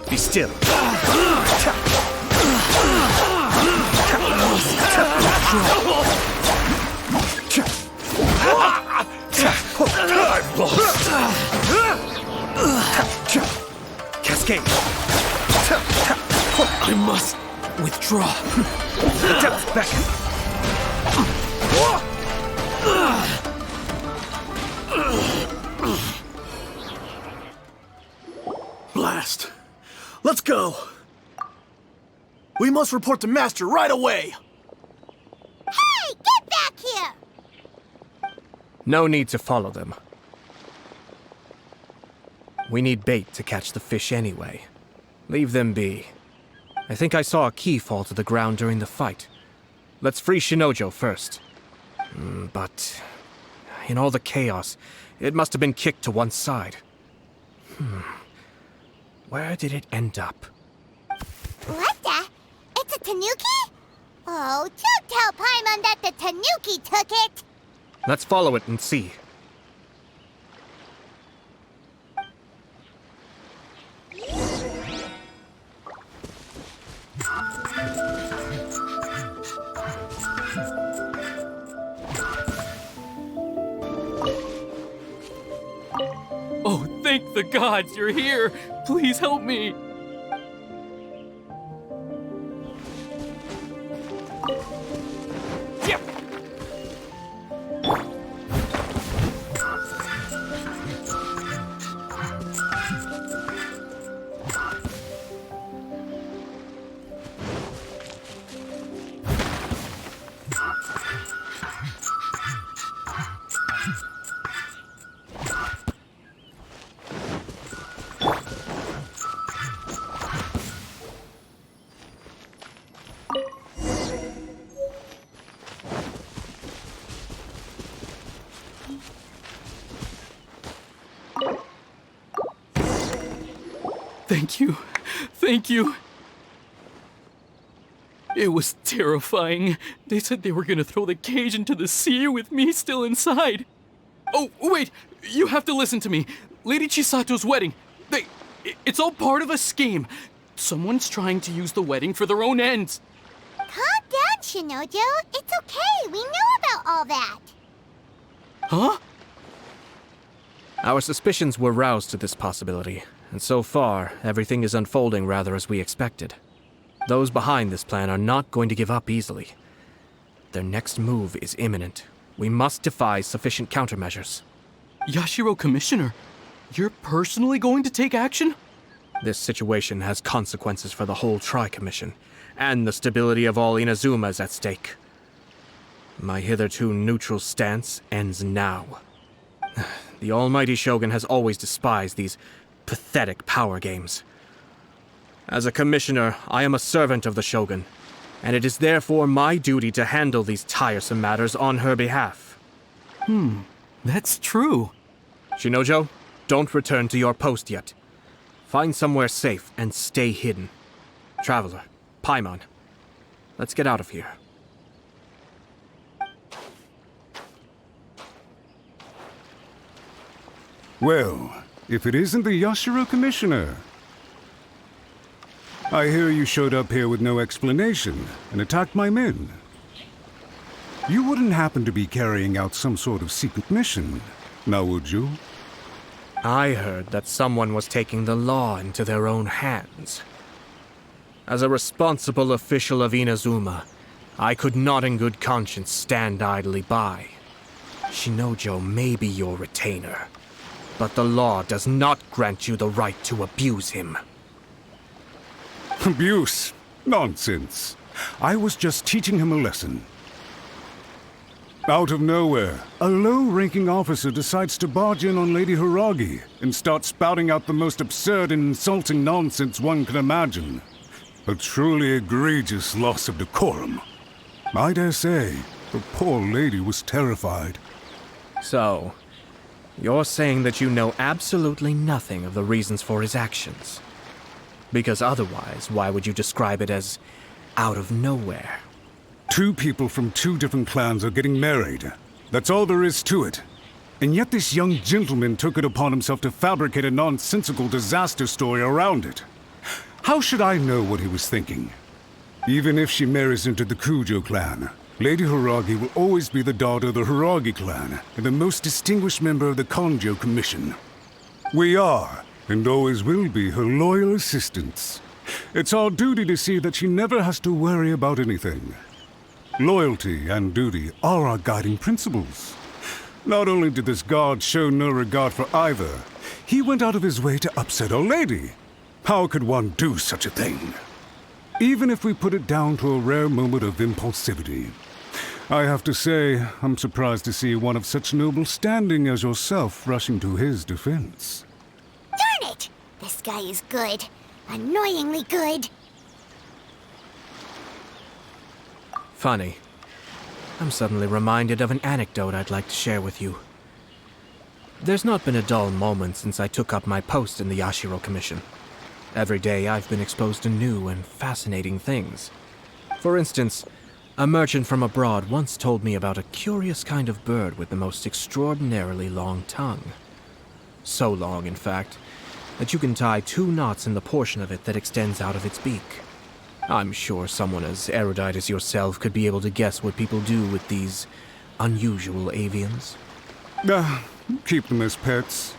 Be still. I've lost. cave. I must withdraw. The depths beckon. Blast. Let's go. We must report to Master right away. Hey, get back here! No need to follow them. We need bait to catch the fish anyway. Leave them be. I think I saw a key fall to the ground during the fight. Let's free Shinojo first. But in all the chaos, it must have been kicked to one side. Where did it end up? What the? It's a tanuki? Oh, don't tell Paimon that the tanuki took it! Let's follow it and see. Oh, thank the gods you're here! Please help me! Thank you. Thank you. It was terrifying. They said they were gonna throw the cage into the sea with me still inside. Oh, wait! You have to listen to me. Lady Chisato's wedding. It's all part of a scheme. Someone's trying to use the wedding for their own ends. Calm down, Shinojo. It's okay. We know about all that. Huh? Our suspicions were roused to this possibility, and so far, everything is unfolding rather as we expected. Those behind this plan are not going to give up easily. Their next move is imminent. We must devise sufficient countermeasures. Yashiro Commissioner, you're personally going to take action? This situation has consequences for the whole Tri-Commission, and the stability of all Inazuma is at stake. My hitherto neutral stance ends now. The almighty Shogun has always despised these pathetic power games. As a commissioner, I am a servant of the Shogun, and it is therefore my duty to handle these tiresome matters on her behalf. That's true. Shinojo, don't return to your post yet. Find somewhere safe and stay hidden. Traveler, Paimon, let's get out of here. Well, if it isn't the Yashiro Commissioner. I hear you showed up here with no explanation and attacked my men. You wouldn't happen to be carrying out some sort of secret mission, now would you? I heard that someone was taking the law into their own hands. As a responsible official of Inazuma, I could not in good conscience stand idly by. Shinojo may be your retainer, but the law does not grant you the right to abuse him. Abuse? Nonsense. I was just teaching him a lesson. Out of nowhere, a low-ranking officer decides to barge in on Lady Hiragi and start spouting out the most absurd and insulting nonsense one can imagine. A truly egregious loss of decorum. I dare say, the poor lady was terrified. So, you're saying that you know absolutely nothing of the reasons for his actions? Because otherwise, why would you describe it as out of nowhere? Two people from two different clans are getting married. That's all there is to it. And yet this young gentleman took it upon himself to fabricate a nonsensical disaster story around it. How should I know what he was thinking? Even if she marries into the Kujo clan, Lady Hiragi will always be the daughter of the Hiragi clan and the most distinguished member of the Konjo Commission. We are, and always will be her loyal assistants. It's our duty to see that she never has to worry about anything. Loyalty and duty are our guiding principles. Not only did this guard show no regard for either, he went out of his way to upset our lady. How could one do such a thing? Even if we put it down to a rare moment of impulsivity. I have to say, I'm surprised to see one of such noble standing as yourself rushing to his defense. Darn it! This guy is good. Annoyingly good. Funny. I'm suddenly reminded of an anecdote I'd like to share with you. There's not been a dull moment since I took up my post in the Yashiro Commission. Every day I've been exposed to new and fascinating things. For instance, a merchant from abroad once told me about a curious kind of bird with the most extraordinarily long tongue. So long, in fact, that you can tie 2 knots in the portion of it that extends out of its beak. I'm sure someone as erudite as yourself could be able to guess what people do with these unusual avians. Keep them as pets.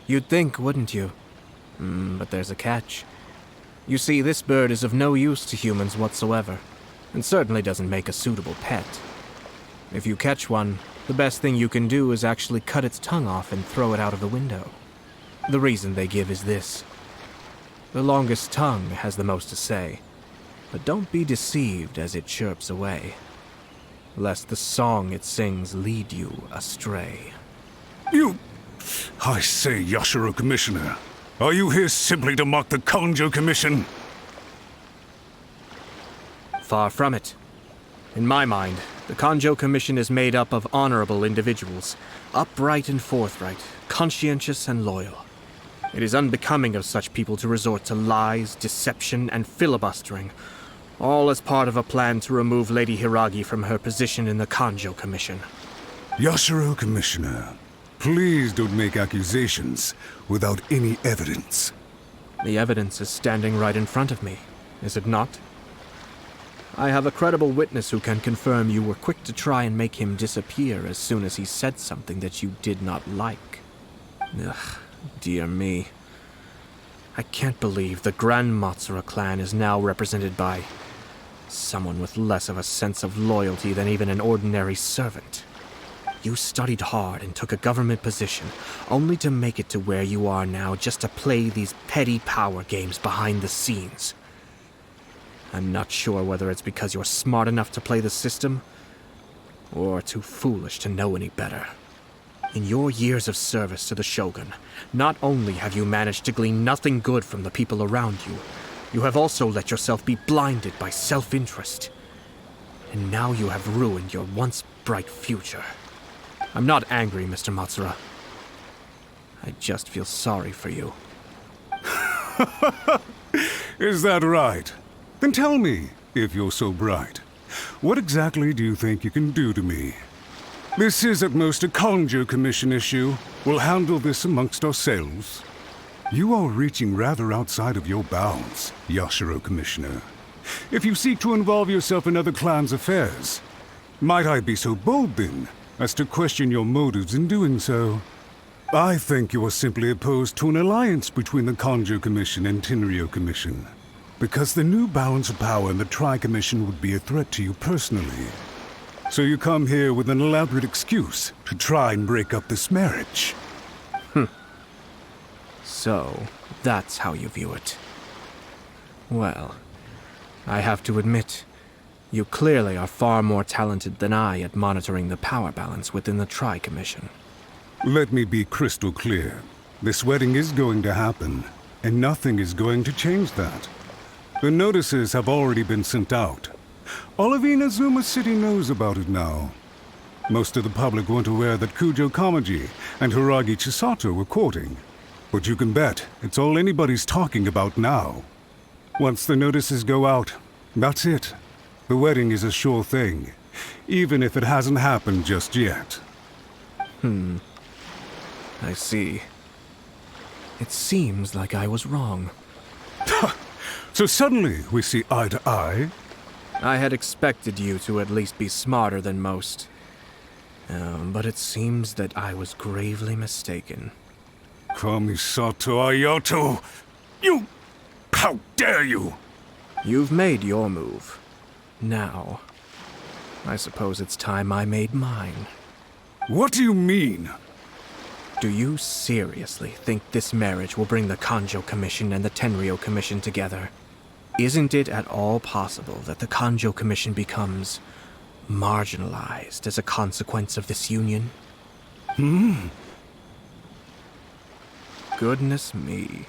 You'd think, wouldn't you? But there's a catch. You see, this bird is of no use to humans whatsoever, and certainly doesn't make a suitable pet. If you catch one, the best thing you can do is actually cut its tongue off and throw it out of the window. The reason they give is this. The longest tongue has the most to say, but don't be deceived as it chirps away, lest the song it sings lead you astray. I say, Yashiro Commissioner, are you here simply to mock the Kanjo Commission? Far from it. In my mind, the Kanjo Commission is made up of honorable individuals, upright and forthright, conscientious and loyal. It is unbecoming of such people to resort to lies, deception, and filibustering, all as part of a plan to remove Lady Hiragi from her position in the Kanjo Commission. Yashiro Commissioner, please don't make accusations without any evidence. The evidence is standing right in front of me, is it not? I have a credible witness who can confirm you were quick to try and make him disappear as soon as he said something that you did not like. Ugh, dear me. I can't believe the Grand Matsura clan is now represented by someone with less of a sense of loyalty than even an ordinary servant. You studied hard and took a government position, only to make it to where you are now just to play these petty power games behind the scenes. I'm not sure whether it's because you're smart enough to play the system, or too foolish to know any better. In your years of service to the Shogun, not only have you managed to glean nothing good from the people around you, you have also let yourself be blinded by self-interest. And now you have ruined your once bright future. I'm not angry, Mr. Matsura. I just feel sorry for you. Is that right? Then tell me, if you're so bright, what exactly do you think you can do to me? This is at most a Kanjo Commission issue. We'll handle this amongst ourselves. You are reaching rather outside of your bounds, Yashiro Commissioner. If you seek to involve yourself in other clans' affairs, might I be so bold then as to question your motives in doing so? I think you are simply opposed to an alliance between the Kanjo Commission and Tenryo Commission, because the new balance of power in the Tri-Commission would be a threat to you personally. So you come here with an elaborate excuse to try and break up this marriage. So, that's how you view it. Well, I have to admit, you clearly are far more talented than I at monitoring the power balance within the Tri-Commission. Let me be crystal clear. This wedding is going to happen, and nothing is going to change that. The notices have already been sent out. All of Inazuma City knows about it now. Most of the public weren't aware that Kujo Kamaji and Hiragi Chisato were courting. But you can bet it's all anybody's talking about now. Once the notices go out, that's it. The wedding is a sure thing, even if it hasn't happened just yet. I see. It seems like I was wrong. So suddenly we see eye to eye? I had expected you to at least be smarter than most. But it seems that I was gravely mistaken. Kamisato Ayato! You... How dare you! You've made your move. Now, I suppose it's time I made mine. What do you mean? Do you seriously think this marriage will bring the Kanjo Commission and the Tenryou Commission together? Isn't it at all possible that the Kanjo Commission becomes marginalized as a consequence of this union? Goodness me.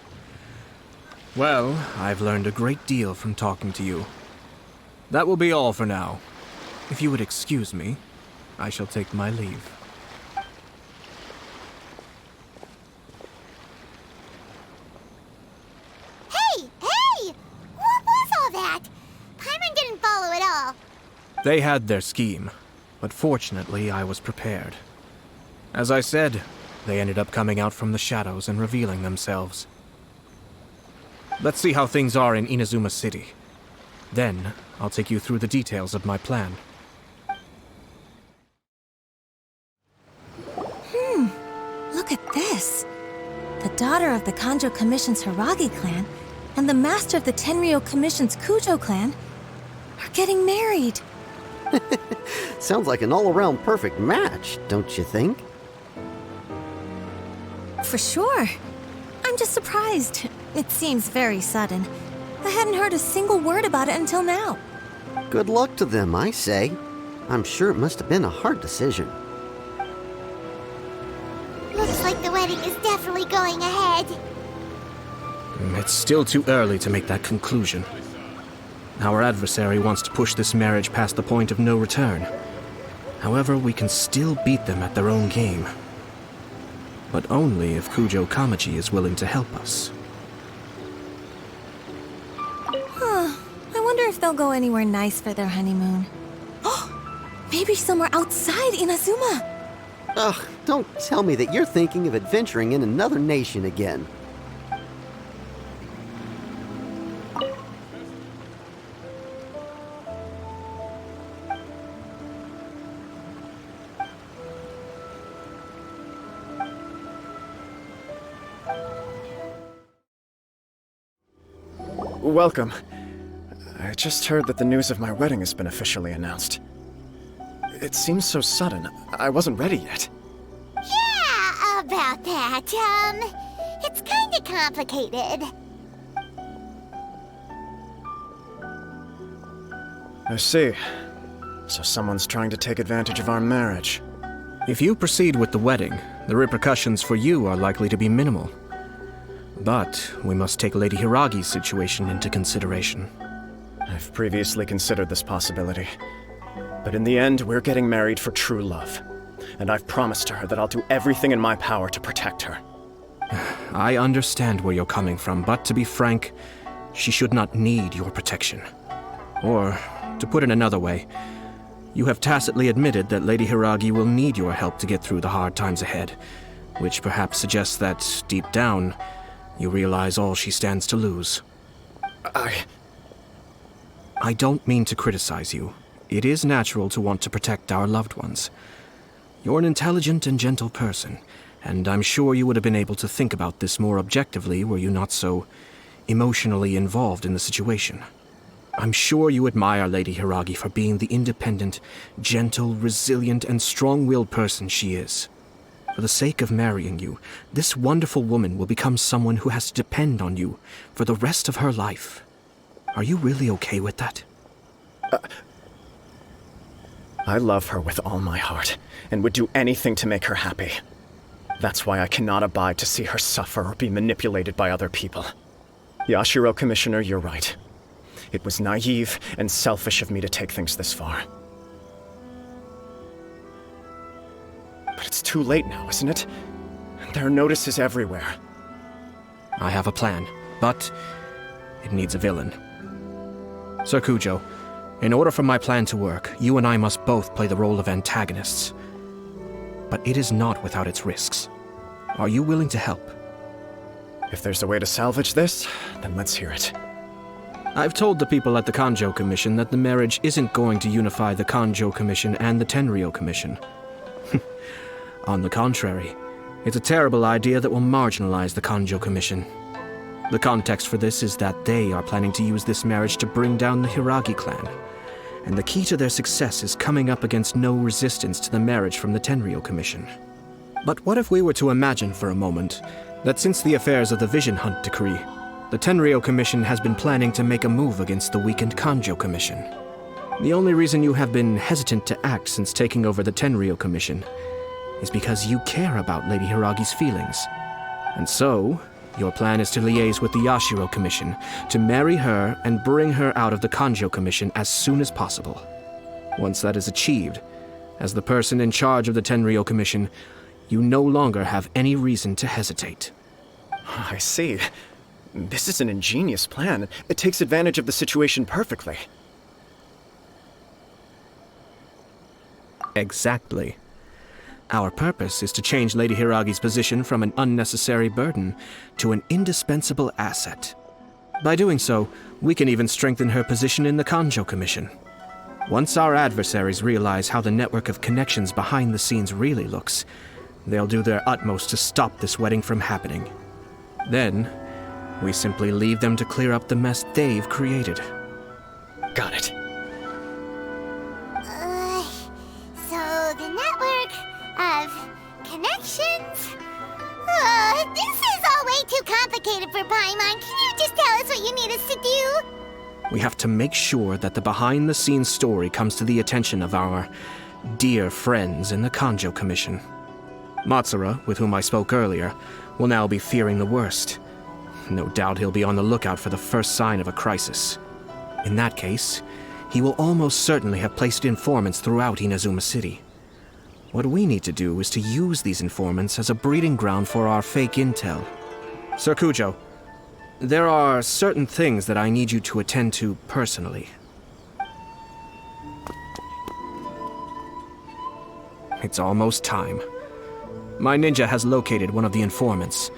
Well, I've learned a great deal from talking to you. That will be all for now. If you would excuse me, I shall take my leave. Hey! What was all that? Paimon didn't follow at all. They had their scheme, but fortunately I was prepared. As I said, they ended up coming out from the shadows and revealing themselves. Let's see how things are in Inazuma City. Then, I'll take you through the details of my plan. Look at this. The daughter of the Kanjo Commission's Hiragi clan and the master of the Tenryou Commission's Kujo clan are getting married. Sounds like an all-around perfect match, don't you think? For sure. I'm just surprised. It seems very sudden. I hadn't heard a single word about it until now. Good luck to them, I say. I'm sure it must have been a hard decision. Looks like the wedding is definitely going ahead. It's still too early to make that conclusion. Our adversary wants to push this marriage past the point of no return. However, we can still beat them at their own game. But only if Kujo Kamaji is willing to help us. I wonder if they'll go anywhere nice for their honeymoon. Maybe somewhere outside Inazuma. Ugh, don't tell me that you're thinking of adventuring in another nation again. Welcome. I just heard that the news of my wedding has been officially announced. It seems so sudden. I wasn't ready yet. Yeah, about that. It's kinda complicated. I see. So someone's trying to take advantage of our marriage. If you proceed with the wedding, the repercussions for you are likely to be minimal. But we must take Lady Hiragi's situation into consideration. I've previously considered this possibility. But in the end, we're getting married for true love. And I've promised her that I'll do everything in my power to protect her. I understand where you're coming from, but to be frank, she should not need your protection. Or, to put it another way, you have tacitly admitted that Lady Hiragi will need your help to get through the hard times ahead, which perhaps suggests that, deep down, you realize all she stands to lose. I don't mean to criticize you. It is natural to want to protect our loved ones. You're an intelligent and gentle person, and I'm sure you would have been able to think about this more objectively were you not so emotionally involved in the situation. I'm sure you admire Lady Hiragi for being the independent, gentle, resilient, and strong-willed person she is. For the sake of marrying you, this wonderful woman will become someone who has to depend on you for the rest of her life. Are you really okay with that? I love her with all my heart, and would do anything to make her happy. That's why I cannot abide to see her suffer or be manipulated by other people. Yashiro, Commissioner, you're right. It was naive and selfish of me to take things this far. But it's too late now, isn't it? There are notices everywhere. I have a plan, but it needs a villain. Sir Kujo, in order for my plan to work, you and I must both play the role of antagonists. But it is not without its risks. Are you willing to help? If there's a way to salvage this, then let's hear it. I've told the people at the Kanjo Commission that the marriage isn't going to unify the Kanjo Commission and the Tenryou Commission. On the contrary, it's a terrible idea that will marginalize the Kanjo Commission. The context for this is that they are planning to use this marriage to bring down the Hiragi clan, and the key to their success is coming up against no resistance to the marriage from the Tenryou Commission. But what if we were to imagine for a moment that since the affairs of the Vision Hunt decree, the Tenryou Commission has been planning to make a move against the weakened Kanjo Commission? The only reason you have been hesitant to act since taking over the Tenryou Commission is because you care about Lady Hiragi's feelings. And so, your plan is to liaise with the Yashiro Commission to marry her and bring her out of the Kanjo Commission as soon as possible. Once that is achieved, as the person in charge of the Tenryou Commission, you no longer have any reason to hesitate. I see. This is an ingenious plan. It takes advantage of the situation perfectly. Exactly. Our purpose is to change Lady Hiragi's position from an unnecessary burden to an indispensable asset. By doing so, we can even strengthen her position in the Kanjo Commission. Once our adversaries realize how the network of connections behind the scenes really looks, they'll do their utmost to stop this wedding from happening. Then, we simply leave them to clear up the mess they've created. Got it. So the network of connections? This is all way too complicated for Paimon. Can you just tell us what you need us to do? We have to make sure that the behind-the-scenes story comes to the attention of our dear friends in the Kanjo Commission. Matsura, with whom I spoke earlier, will now be fearing the worst. No doubt he'll be on the lookout for the first sign of a crisis. In that case, he will almost certainly have placed informants throughout Inazuma City. What we need to do is to use these informants as a breeding ground for our fake intel. Sir Kujo, there are certain things that I need you to attend to personally. It's almost time. My ninja has located one of the informants.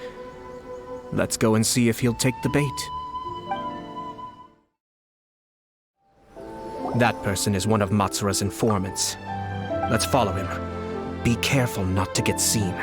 Let's go and see if he'll take the bait. That person is one of Matsura's informants. Let's follow him. Be careful not to get seen.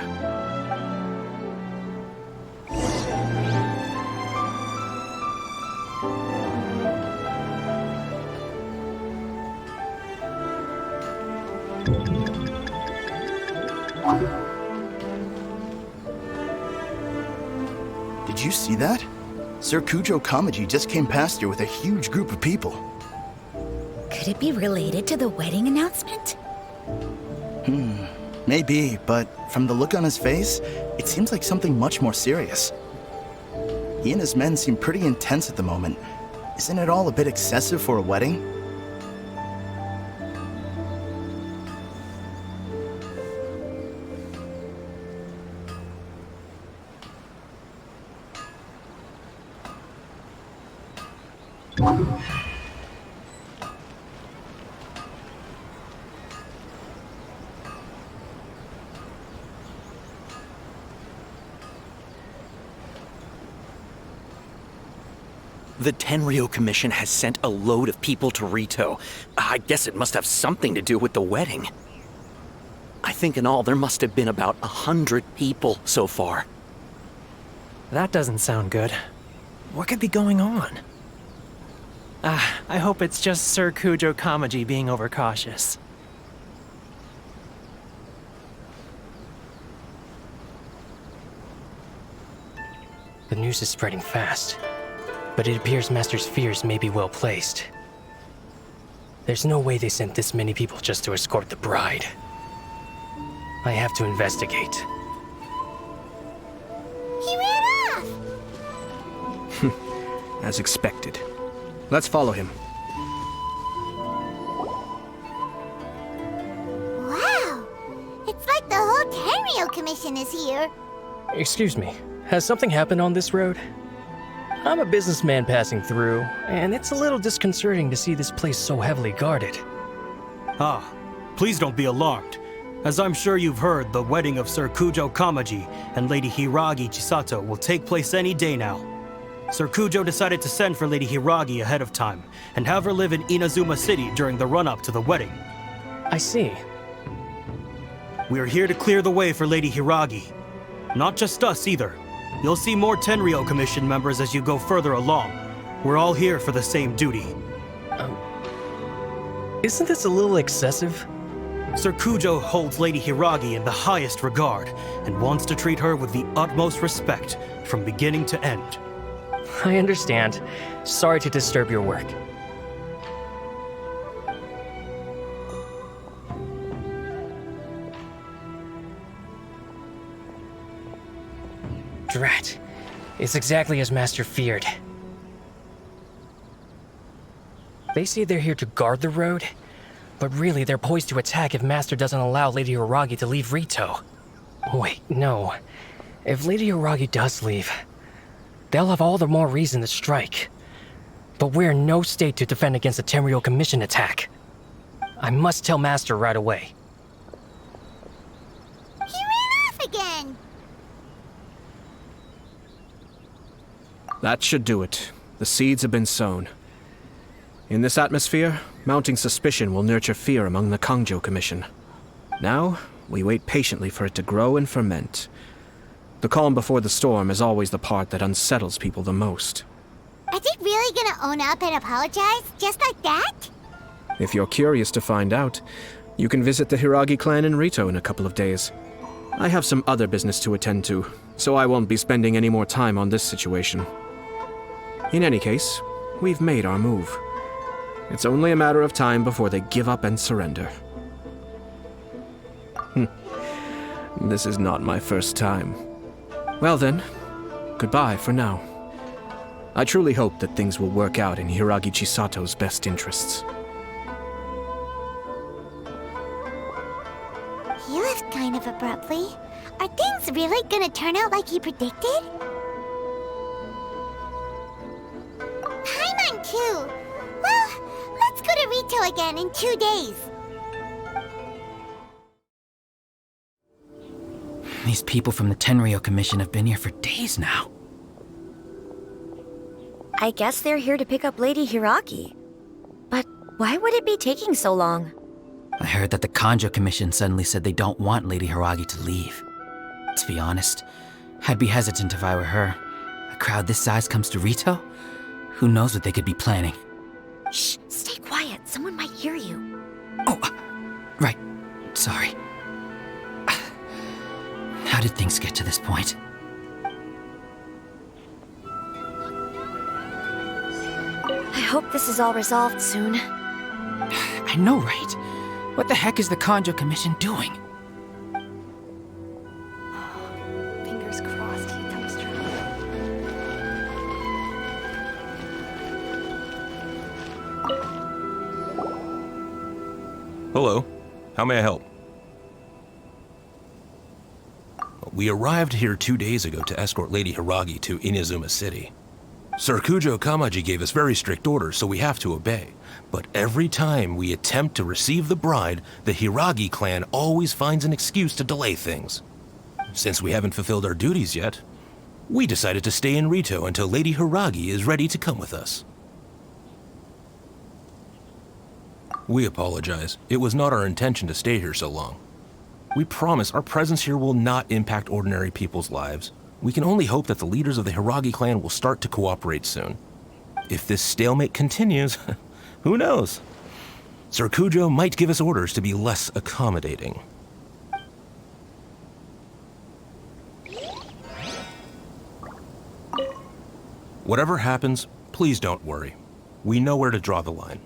Did you see that? Sir Kujo Kamaji just came past here with a huge group of people. Could it be related to the wedding announcement? Maybe, but from the look on his face, it seems like something much more serious. He and his men seem pretty intense at the moment. Isn't it all a bit excessive for a wedding? The Tenryou Commission has sent a load of people to Rito. I guess it must have something to do with the wedding. I think in all there must have been about 100 people so far. That doesn't sound good. What could be going on? I hope it's just Sir Kujo Kamaji being overcautious. The news is spreading fast, but it appears Master's fears may be well placed. There's no way they sent this many people just to escort the bride. I have to investigate. He ran off! As expected. Let's follow him. Wow! It's like the whole Tenryou Commission is here. Excuse me, has something happened on this road? I'm a businessman passing through, and it's a little disconcerting to see this place so heavily guarded. Ah, please don't be alarmed. As I'm sure you've heard, the wedding of Sir Kujo Kamaji and Lady Hiragi Chisato will take place any day now. Sir Kujo decided to send for Lady Hiragi ahead of time, and have her live in Inazuma City during the run-up to the wedding. I see. We are here to clear the way for Lady Hiragi. Not just us, either. You'll see more Tenryou Commission members as you go further along. We're all here for the same duty. Isn't this a little excessive? Sir Kujo holds Lady Hiragi in the highest regard and wants to treat her with the utmost respect from beginning to end. I understand. Sorry to disturb your work. Drat. It's exactly as Master feared. They say they're here to guard the road, but really they're poised to attack if Master doesn't allow Lady Hiragi to leave Rito. Wait, no. If Lady Hiragi does leave, they'll have all the more reason to strike. But we're in no state to defend against a Tenryou Commission attack. I must tell Master right away. He ran off again! That should do it. The seeds have been sown. In this atmosphere, mounting suspicion will nurture fear among the Kangjo Commission. Now, we wait patiently for it to grow and ferment. The calm before the storm is always the part that unsettles people the most. Are they really gonna own up and apologize, just like that? If you're curious to find out, you can visit the Hiragi clan in Rito in a couple of days. I have some other business to attend to, so I won't be spending any more time on this situation. In any case, we've made our move. It's only a matter of time before they give up and surrender. This is not my first time. Well then, goodbye for now. I truly hope that things will work out in Hiragi Chisato's best interests. He left kind of abruptly. Are things really gonna turn out like he predicted? Paimon too! Well, let's go to Rito again in 2 days. These people from the Tenryou Commission have been here for days now. I guess they're here to pick up Lady Hiragi. But why would it be taking so long? I heard that the Kangjo Commission suddenly said they don't want Lady Hiragi to leave. To be honest, I'd be hesitant if I were her. A crowd this size comes to Rito? Who knows what they could be planning? Shh, stay quiet. Someone might hear you. Oh, right. Sorry. How did things get to this point? I hope this is all resolved soon. I know, right? What the heck is the Kangjo Commission doing? Fingers crossed he comes true. Hello. How may I help? We arrived here 2 days ago to escort Lady Hiragi to Inazuma City. Sir Kujo Kamaji gave us very strict orders, so we have to obey. But every time we attempt to receive the bride, the Hiragi clan always finds an excuse to delay things. Since we haven't fulfilled our duties yet, we decided to stay in Rito until Lady Hiragi is ready to come with us. We apologize. It was not our intention to stay here so long. We promise our presence here will not impact ordinary people's lives. We can only hope that the leaders of the Hiragi clan will start to cooperate soon. If this stalemate continues, who knows? Sir Kujo might give us orders to be less accommodating. Whatever happens, please don't worry. We know where to draw the line.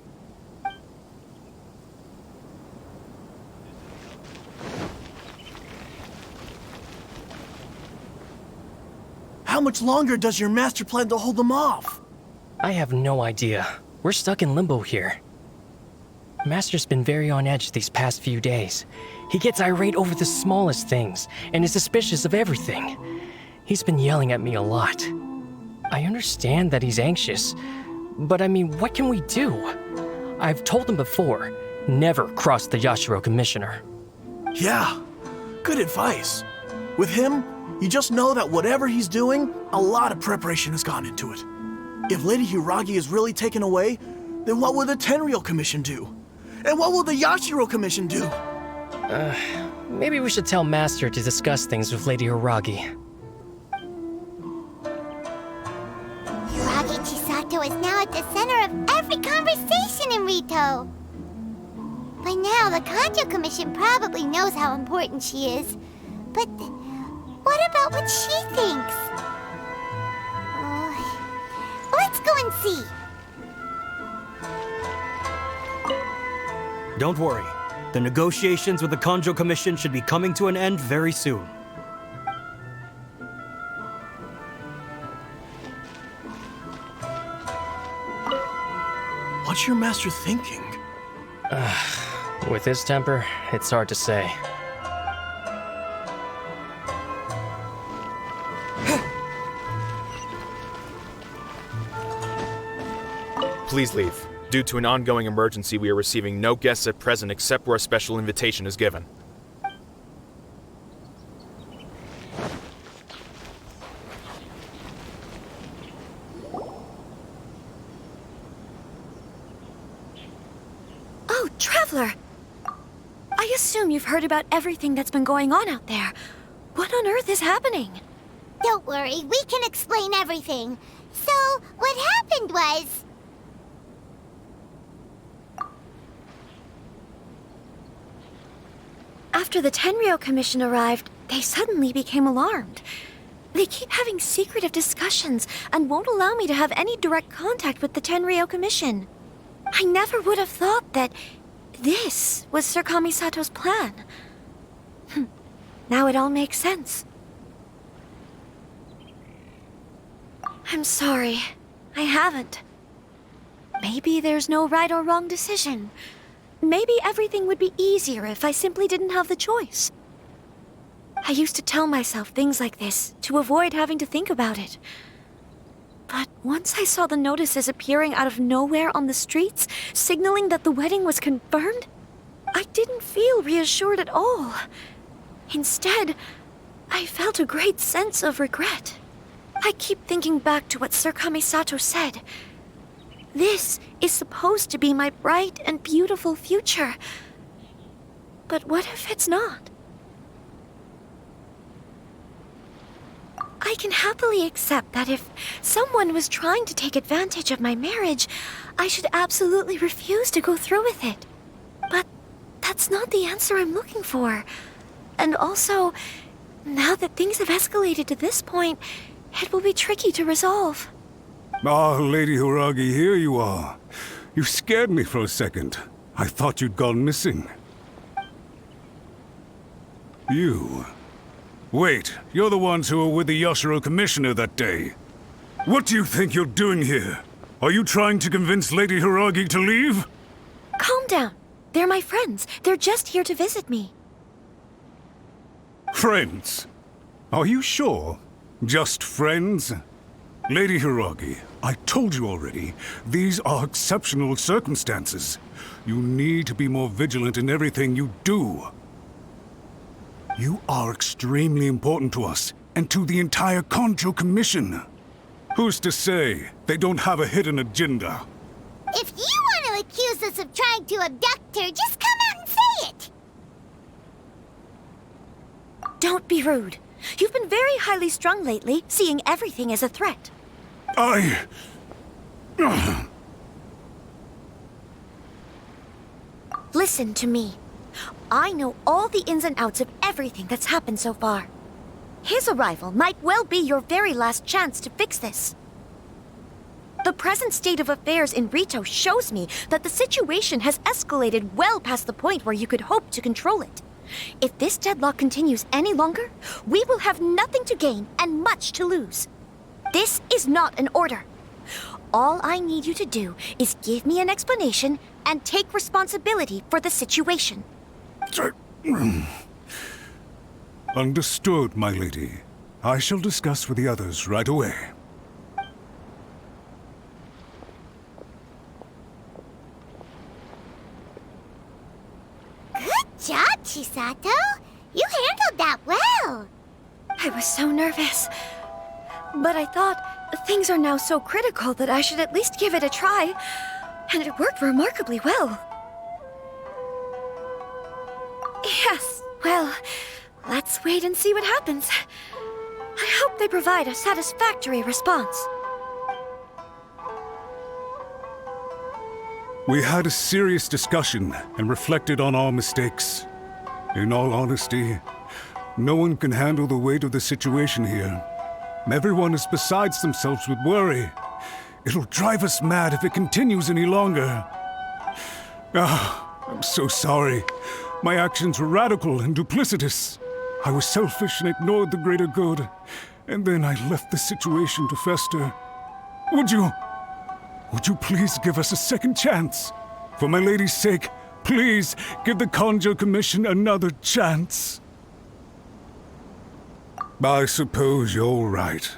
How much longer does your master plan to hold them off? I have no idea. We're stuck in limbo here. Master's been very on edge these past few days. He gets irate over the smallest things and is suspicious of everything. He's been yelling at me a lot. I understand that he's anxious, but I mean, what can we do? I've told him before, never cross the Yashiro Commissioner. Yeah, good advice. With him, you just know that whatever he's doing, a lot of preparation has gone into it. If Lady Hiragi is really taken away, then what will the Tenryou Commission do? And what will the Yashiro Commission do? maybe we should tell Master to discuss things with Lady Hiragi. Hiragi Chisato is now at the center of every conversation in Rito. By now, the Kanjo Commission probably knows how important she is. But what about what she thinks? Let's go and see. Don't worry. The negotiations with the Kanjo Commission should be coming to an end very soon. What's your master thinking? With his temper, it's hard to say. Please leave. Due to an ongoing emergency, we are receiving no guests at present except where a special invitation is given. Oh, Traveler! I assume you've heard about everything that's been going on out there. What on earth is happening? Don't worry, we can explain everything. So, what happened was... After the Tenryou Commission arrived, they suddenly became alarmed. They keep having secretive discussions and won't allow me to have any direct contact with the Tenryou Commission. I never would have thought that this was Sir Kamisato's plan. Now it all makes sense. I'm sorry. I haven't. Maybe there's no right or wrong decision. Maybe everything would be easier if I simply didn't have the choice. I used to tell myself things like this to avoid having to think about it. But once I saw the notices appearing out of nowhere on the streets, signaling that the wedding was confirmed, I didn't feel reassured at all. Instead, I felt a great sense of regret. I keep thinking back to what Sir Kamisato said. This is supposed to be my bright and beautiful future. But what if it's not? I can happily accept that if someone was trying to take advantage of my marriage, I should absolutely refuse to go through with it. But that's not the answer I'm looking for. And also, now that things have escalated to this point, it will be tricky to resolve. Ah, Lady Hiragi, here you are. You scared me for a second. I thought you'd gone missing. You... Wait, you're the ones who were with the Yashiro Commissioner that day. What do you think you're doing here? Are you trying to convince Lady Hiragi to leave? Calm down. They're my friends. They're just here to visit me. Friends? Are you sure? Just friends? Lady Hiragi, I told you already, these are exceptional circumstances. You need to be more vigilant in everything you do. You are extremely important to us, and to the entire Kanjo Commission. Who's to say they don't have a hidden agenda? If you want to accuse us of trying to abduct her, just come out and say it! Don't be rude. You've been very highly strung lately, seeing everything as a threat. Listen to me. I know all the ins and outs of everything that's happened so far. His arrival might well be your very last chance to fix this. The present state of affairs in Rito shows me that the situation has escalated well past the point where you could hope to control it. If this deadlock continues any longer, we will have nothing to gain and much to lose. This is not an order. All I need you to do is give me an explanation and take responsibility for the situation. Understood, my lady. I shall discuss with the others right away. Good job, Chisato. You handled that well. I was so nervous. But I thought things are now so critical that I should at least give it a try. And it worked remarkably well. Yes, Well, let's wait and see what happens. I hope they provide a satisfactory response. We had a serious discussion and reflected on our mistakes. In all honesty, no one can handle the weight of the situation here. Everyone is besides themselves with worry. It'll drive us mad if it continues any longer. I'm so sorry. My actions were radical and duplicitous. I was selfish and ignored the greater good. And then I left the situation to fester. Would you please give us a second chance? For my lady's sake, please give the Conjo Commission another chance. I suppose you're right.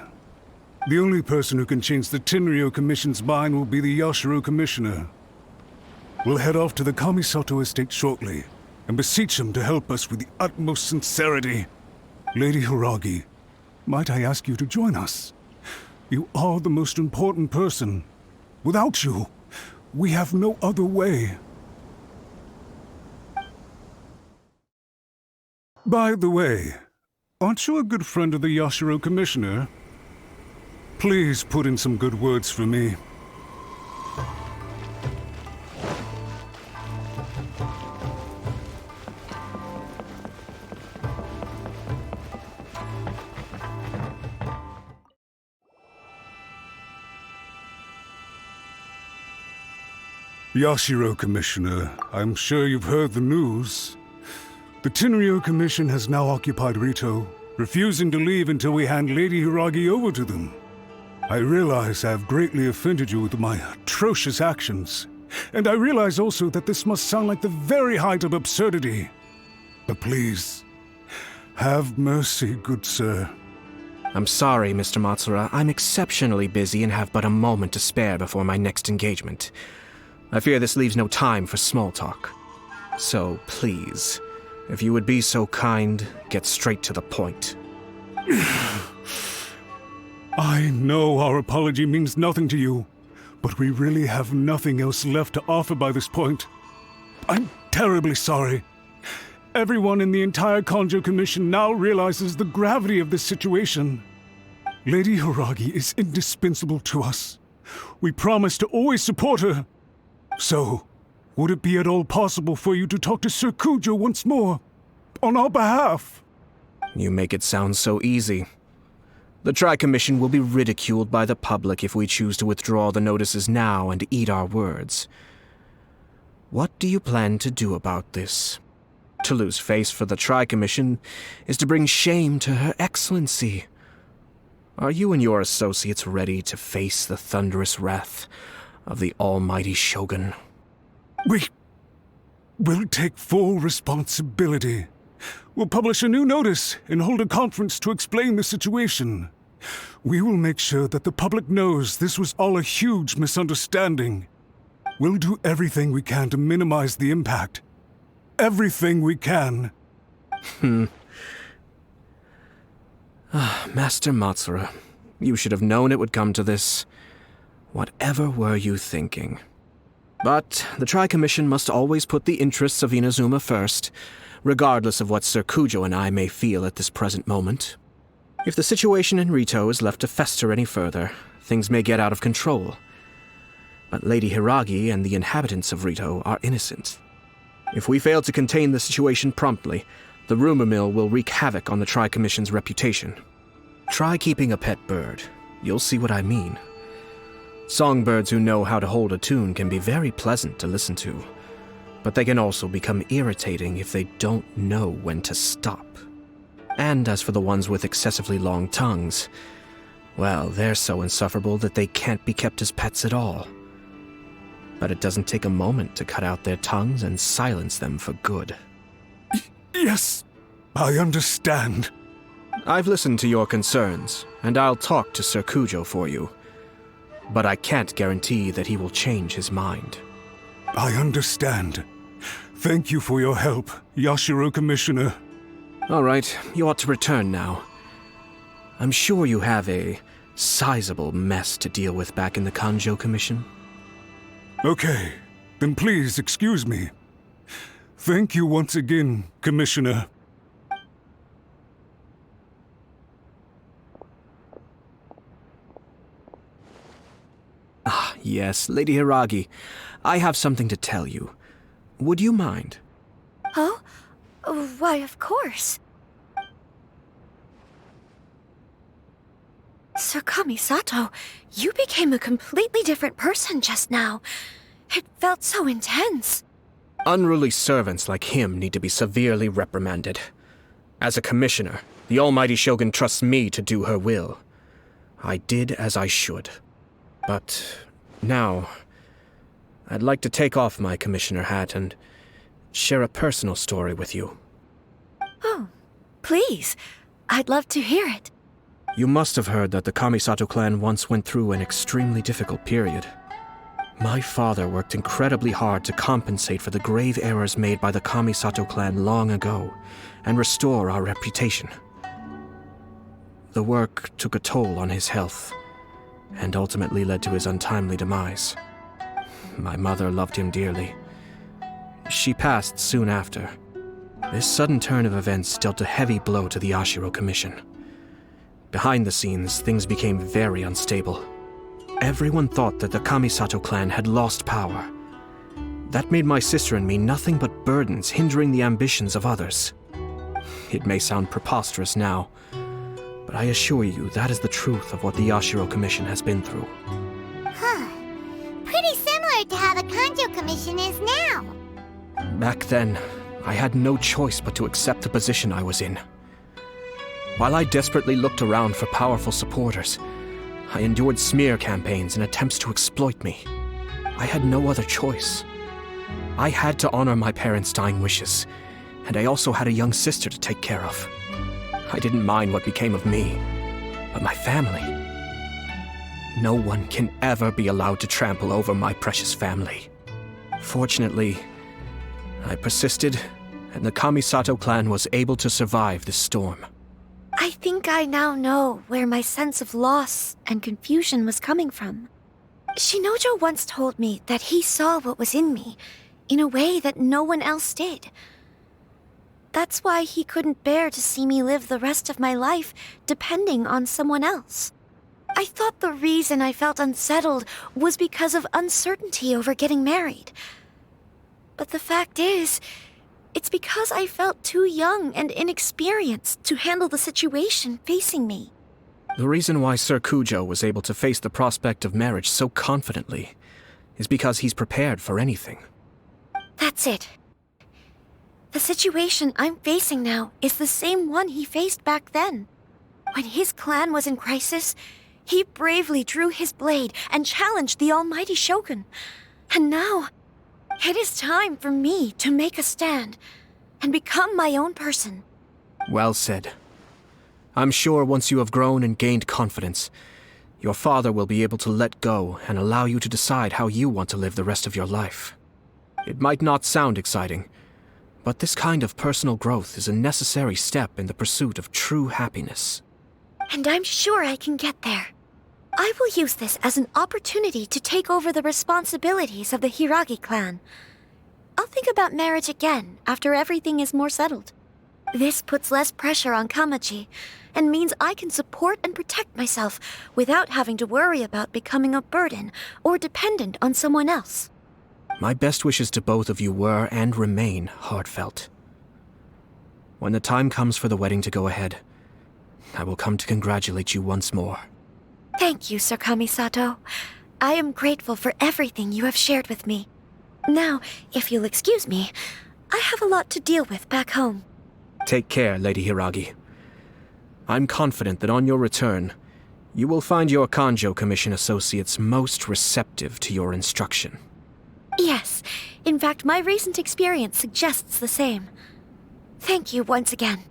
The only person who can change the Tenryou Commission's mind will be the Yashiro Commissioner. We'll head off to the Kamisato estate shortly and beseech him to help us with the utmost sincerity. Lady Hiragi, might I ask you to join us? You are the most important person. Without you, we have no other way. By the way, aren't you a good friend of the Yashiro Commissioner? Please put in some good words for me. Yashiro Commissioner, I'm sure you've heard the news. The Tenryou Commission has now occupied Rito, refusing to leave until we hand Lady Hiragi over to them. I realize I have greatly offended you with my atrocious actions, and I realize also that this must sound like the very height of absurdity. But please, have mercy, good sir. I'm sorry, Mr. Matsura. I'm exceptionally busy and have but a moment to spare before my next engagement. I fear this leaves no time for small talk. So, please, if you would be so kind, get straight to the point. I know our apology means nothing to you, but we really have nothing else left to offer by this point. I'm terribly sorry. Everyone in the entire Conjo Commission now realizes the gravity of this situation. Lady Hiragi is indispensable to us. We promise to always support her. So, would it be at all possible for you to talk to Sir Kujo once more, on our behalf? You make it sound so easy. The Tri-Commission will be ridiculed by the public if we choose to withdraw the notices now and eat our words. What do you plan to do about this? To lose face for the Tri-Commission is to bring shame to Her Excellency. Are you and your associates ready to face the thunderous wrath of the almighty Shogun? We'll take full responsibility. We'll publish a new notice and hold a conference to explain the situation. We will make sure that the public knows this was all a huge misunderstanding. We'll do everything we can to minimize the impact. Everything we can. Master Matsura, you should have known it would come to this. Whatever were you thinking? But the Tri-Commission must always put the interests of Inazuma first, regardless of what Sir Kujo and I may feel at this present moment. If the situation in Rito is left to fester any further, things may get out of control. But Lady Hiragi and the inhabitants of Rito are innocent. If we fail to contain the situation promptly, the rumor mill will wreak havoc on the Tri-Commission's reputation. Try keeping a pet bird. You'll see what I mean. Songbirds who know how to hold a tune can be very pleasant to listen to, but they can also become irritating if they don't know when to stop. And as for the ones with excessively long tongues, well, they're so insufferable that they can't be kept as pets at all. But it doesn't take a moment to cut out their tongues and silence them for good. Yes, I understand. I've listened to your concerns, and I'll talk to Sir Kujo for you. But I can't guarantee that he will change his mind. I understand. Thank you for your help, Yashiro Commissioner. All right, you ought to return now. I'm sure you have a sizable mess to deal with back in the Conjo Commission. Okay, then please excuse me. Thank you once again, Commissioner. Yes, Lady Hiragi, I have something to tell you. Would you mind? Oh? Why, of course. Sir Kamisato, you became a completely different person just now. It felt so intense. Unruly servants like him need to be severely reprimanded. As a commissioner, the Almighty Shogun trusts me to do her will. I did as I should. But now, I'd like to take off my commissioner hat and share a personal story with you. Oh, please. I'd love to hear it. You must have heard that the Kamisato clan once went through an extremely difficult period. My father worked incredibly hard to compensate for the grave errors made by the Kamisato clan long ago and restore our reputation. The work took a toll on his health and ultimately led to his untimely demise. My mother loved him dearly. She passed soon after. This sudden turn of events dealt a heavy blow to the Ashiro Commission. Behind the scenes, things became very unstable. Everyone thought that the Kamisato clan had lost power. That made my sister and me nothing but burdens hindering the ambitions of others. It may sound preposterous now, but I assure you that is the truth of what the Ashiro Commission has been through. Huh. Pretty similar to how the Kanjo Commission is now. Back then, I had no choice but to accept the position I was in. While I desperately looked around for powerful supporters, I endured smear campaigns and attempts to exploit me. I had no other choice. I had to honor my parents' dying wishes, and I also had a young sister to take care of. I didn't mind what became of me, but my family. No one can ever be allowed to trample over my precious family. Fortunately, I persisted, and the Kamisato clan was able to survive this storm. I think I now know where my sense of loss and confusion was coming from. Shinojo once told me that he saw what was in me in a way that no one else did. That's why he couldn't bear to see me live the rest of my life depending on someone else. I thought the reason I felt unsettled was because of uncertainty over getting married. But the fact is, it's because I felt too young and inexperienced to handle the situation facing me. The reason why Sir Kujo was able to face the prospect of marriage so confidently is because he's prepared for anything. That's it. The situation I'm facing now is the same one he faced back then. When his clan was in crisis, he bravely drew his blade and challenged the Almighty Shogun. And now, it is time for me to make a stand and become my own person. Well said. I'm sure once you have grown and gained confidence, your father will be able to let go and allow you to decide how you want to live the rest of your life. It might not sound exciting, but this kind of personal growth is a necessary step in the pursuit of true happiness. And I'm sure I can get there. I will use this as an opportunity to take over the responsibilities of the Hiragi clan. I'll think about marriage again after everything is more settled. This puts less pressure on Kamaji, and means I can support and protect myself without having to worry about becoming a burden or dependent on someone else. My best wishes to both of you were and remain heartfelt. When the time comes for the wedding to go ahead, I will come to congratulate you once more. Thank you, Sir Kamisato. I am grateful for everything you have shared with me. Now, if you'll excuse me, I have a lot to deal with back home. Take care, Lady Hiragi. I'm confident that on your return, you will find your Kanjo Commission associates most receptive to your instruction. Yes, in fact, my recent experience suggests the same. Thank you once again.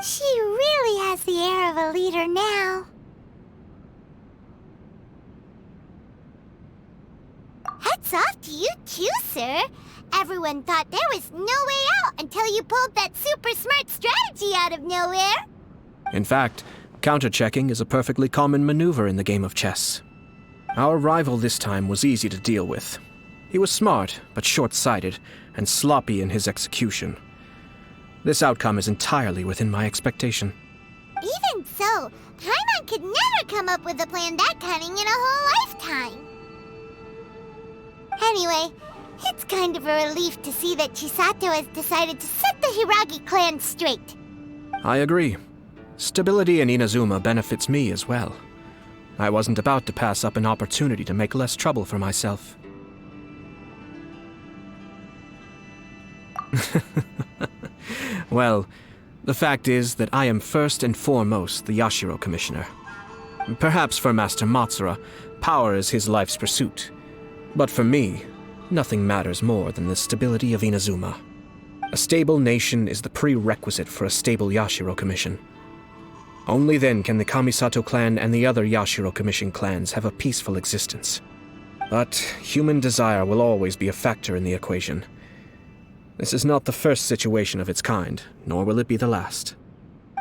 She really has the air of a leader now. Hats off to you too, sir. Everyone thought there was no way out until you pulled that super smart strategy out of nowhere. In fact, counter-checking is a perfectly common maneuver in the game of chess. Our rival this time was easy to deal with. He was smart, but short-sighted, and sloppy in his execution. This outcome is entirely within my expectation. Even so, Paimon could never come up with a plan that cunning in a whole lifetime. Anyway, it's kind of a relief to see that Chisato has decided to set the Hiragi clan straight. I agree. Stability in Inazuma benefits me as well. I wasn't about to pass up an opportunity to make less trouble for myself. Well, the fact is that I am first and foremost the Yashiro Commissioner. Perhaps for Master Matsura, power is his life's pursuit. But for me, nothing matters more than the stability of Inazuma. A stable nation is the prerequisite for a stable Yashiro Commission. Only then can the Kamisato clan and the other Yashiro Commission clans have a peaceful existence. But human desire will always be a factor in the equation. This is not the first situation of its kind, nor will it be the last.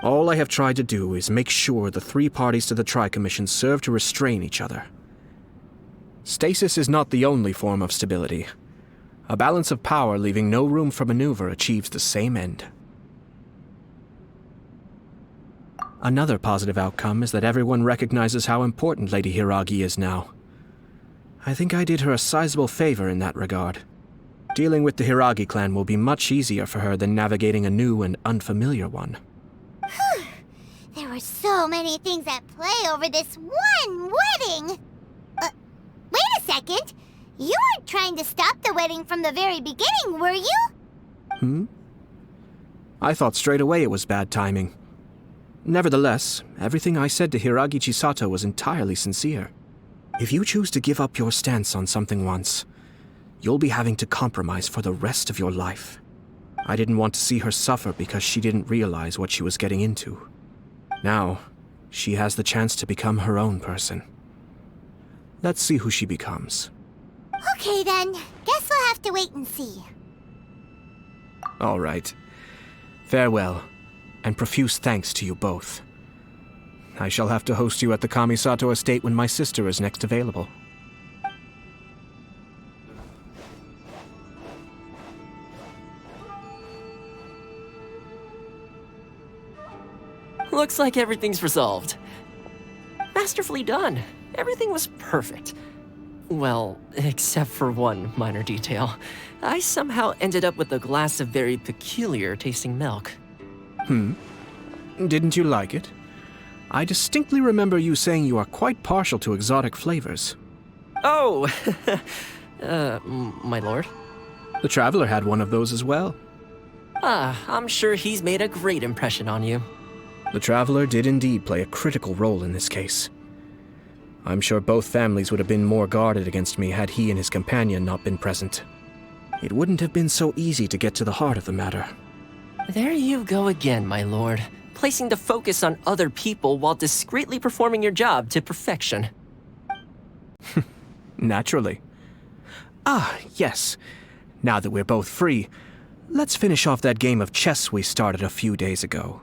All I have tried to do is make sure the three parties to the Tri-Commission serve to restrain each other. Stasis is not the only form of stability. A balance of power leaving no room for maneuver achieves the same end. Another positive outcome is that everyone recognizes how important Lady Hiragi is now. I think I did her a sizable favor in that regard. Dealing with the Hiragi clan will be much easier for her than navigating a new and unfamiliar one. There were so many things at play over this one wedding! Wait a second! You weren't trying to stop the wedding from the very beginning, were you? I thought straight away it was bad timing. Nevertheless, everything I said to Hiragi Chisato was entirely sincere. If you choose to give up your stance on something once, you'll be having to compromise for the rest of your life. I didn't want to see her suffer because she didn't realize what she was getting into. Now, she has the chance to become her own person. Let's see who she becomes. Okay then, guess we'll have to wait and see. All right. Farewell, and profuse thanks to you both. I shall have to host you at the Kamisato estate when my sister is next available. Looks like everything's resolved. Masterfully done. Everything was perfect. Well, except for one minor detail. I somehow ended up with a glass of very peculiar tasting milk. Didn't you like it? I distinctly remember you saying you are quite partial to exotic flavors. Oh, my lord? The Traveler had one of those as well. I'm sure he's made a great impression on you. The Traveler did indeed play a critical role in this case. I'm sure both families would have been more guarded against me had he and his companion not been present. It wouldn't have been so easy to get to the heart of the matter. There you go again, my lord. Placing the focus on other people while discreetly performing your job to perfection. Naturally. Yes. Now that we're both free, let's finish off that game of chess we started a few days ago.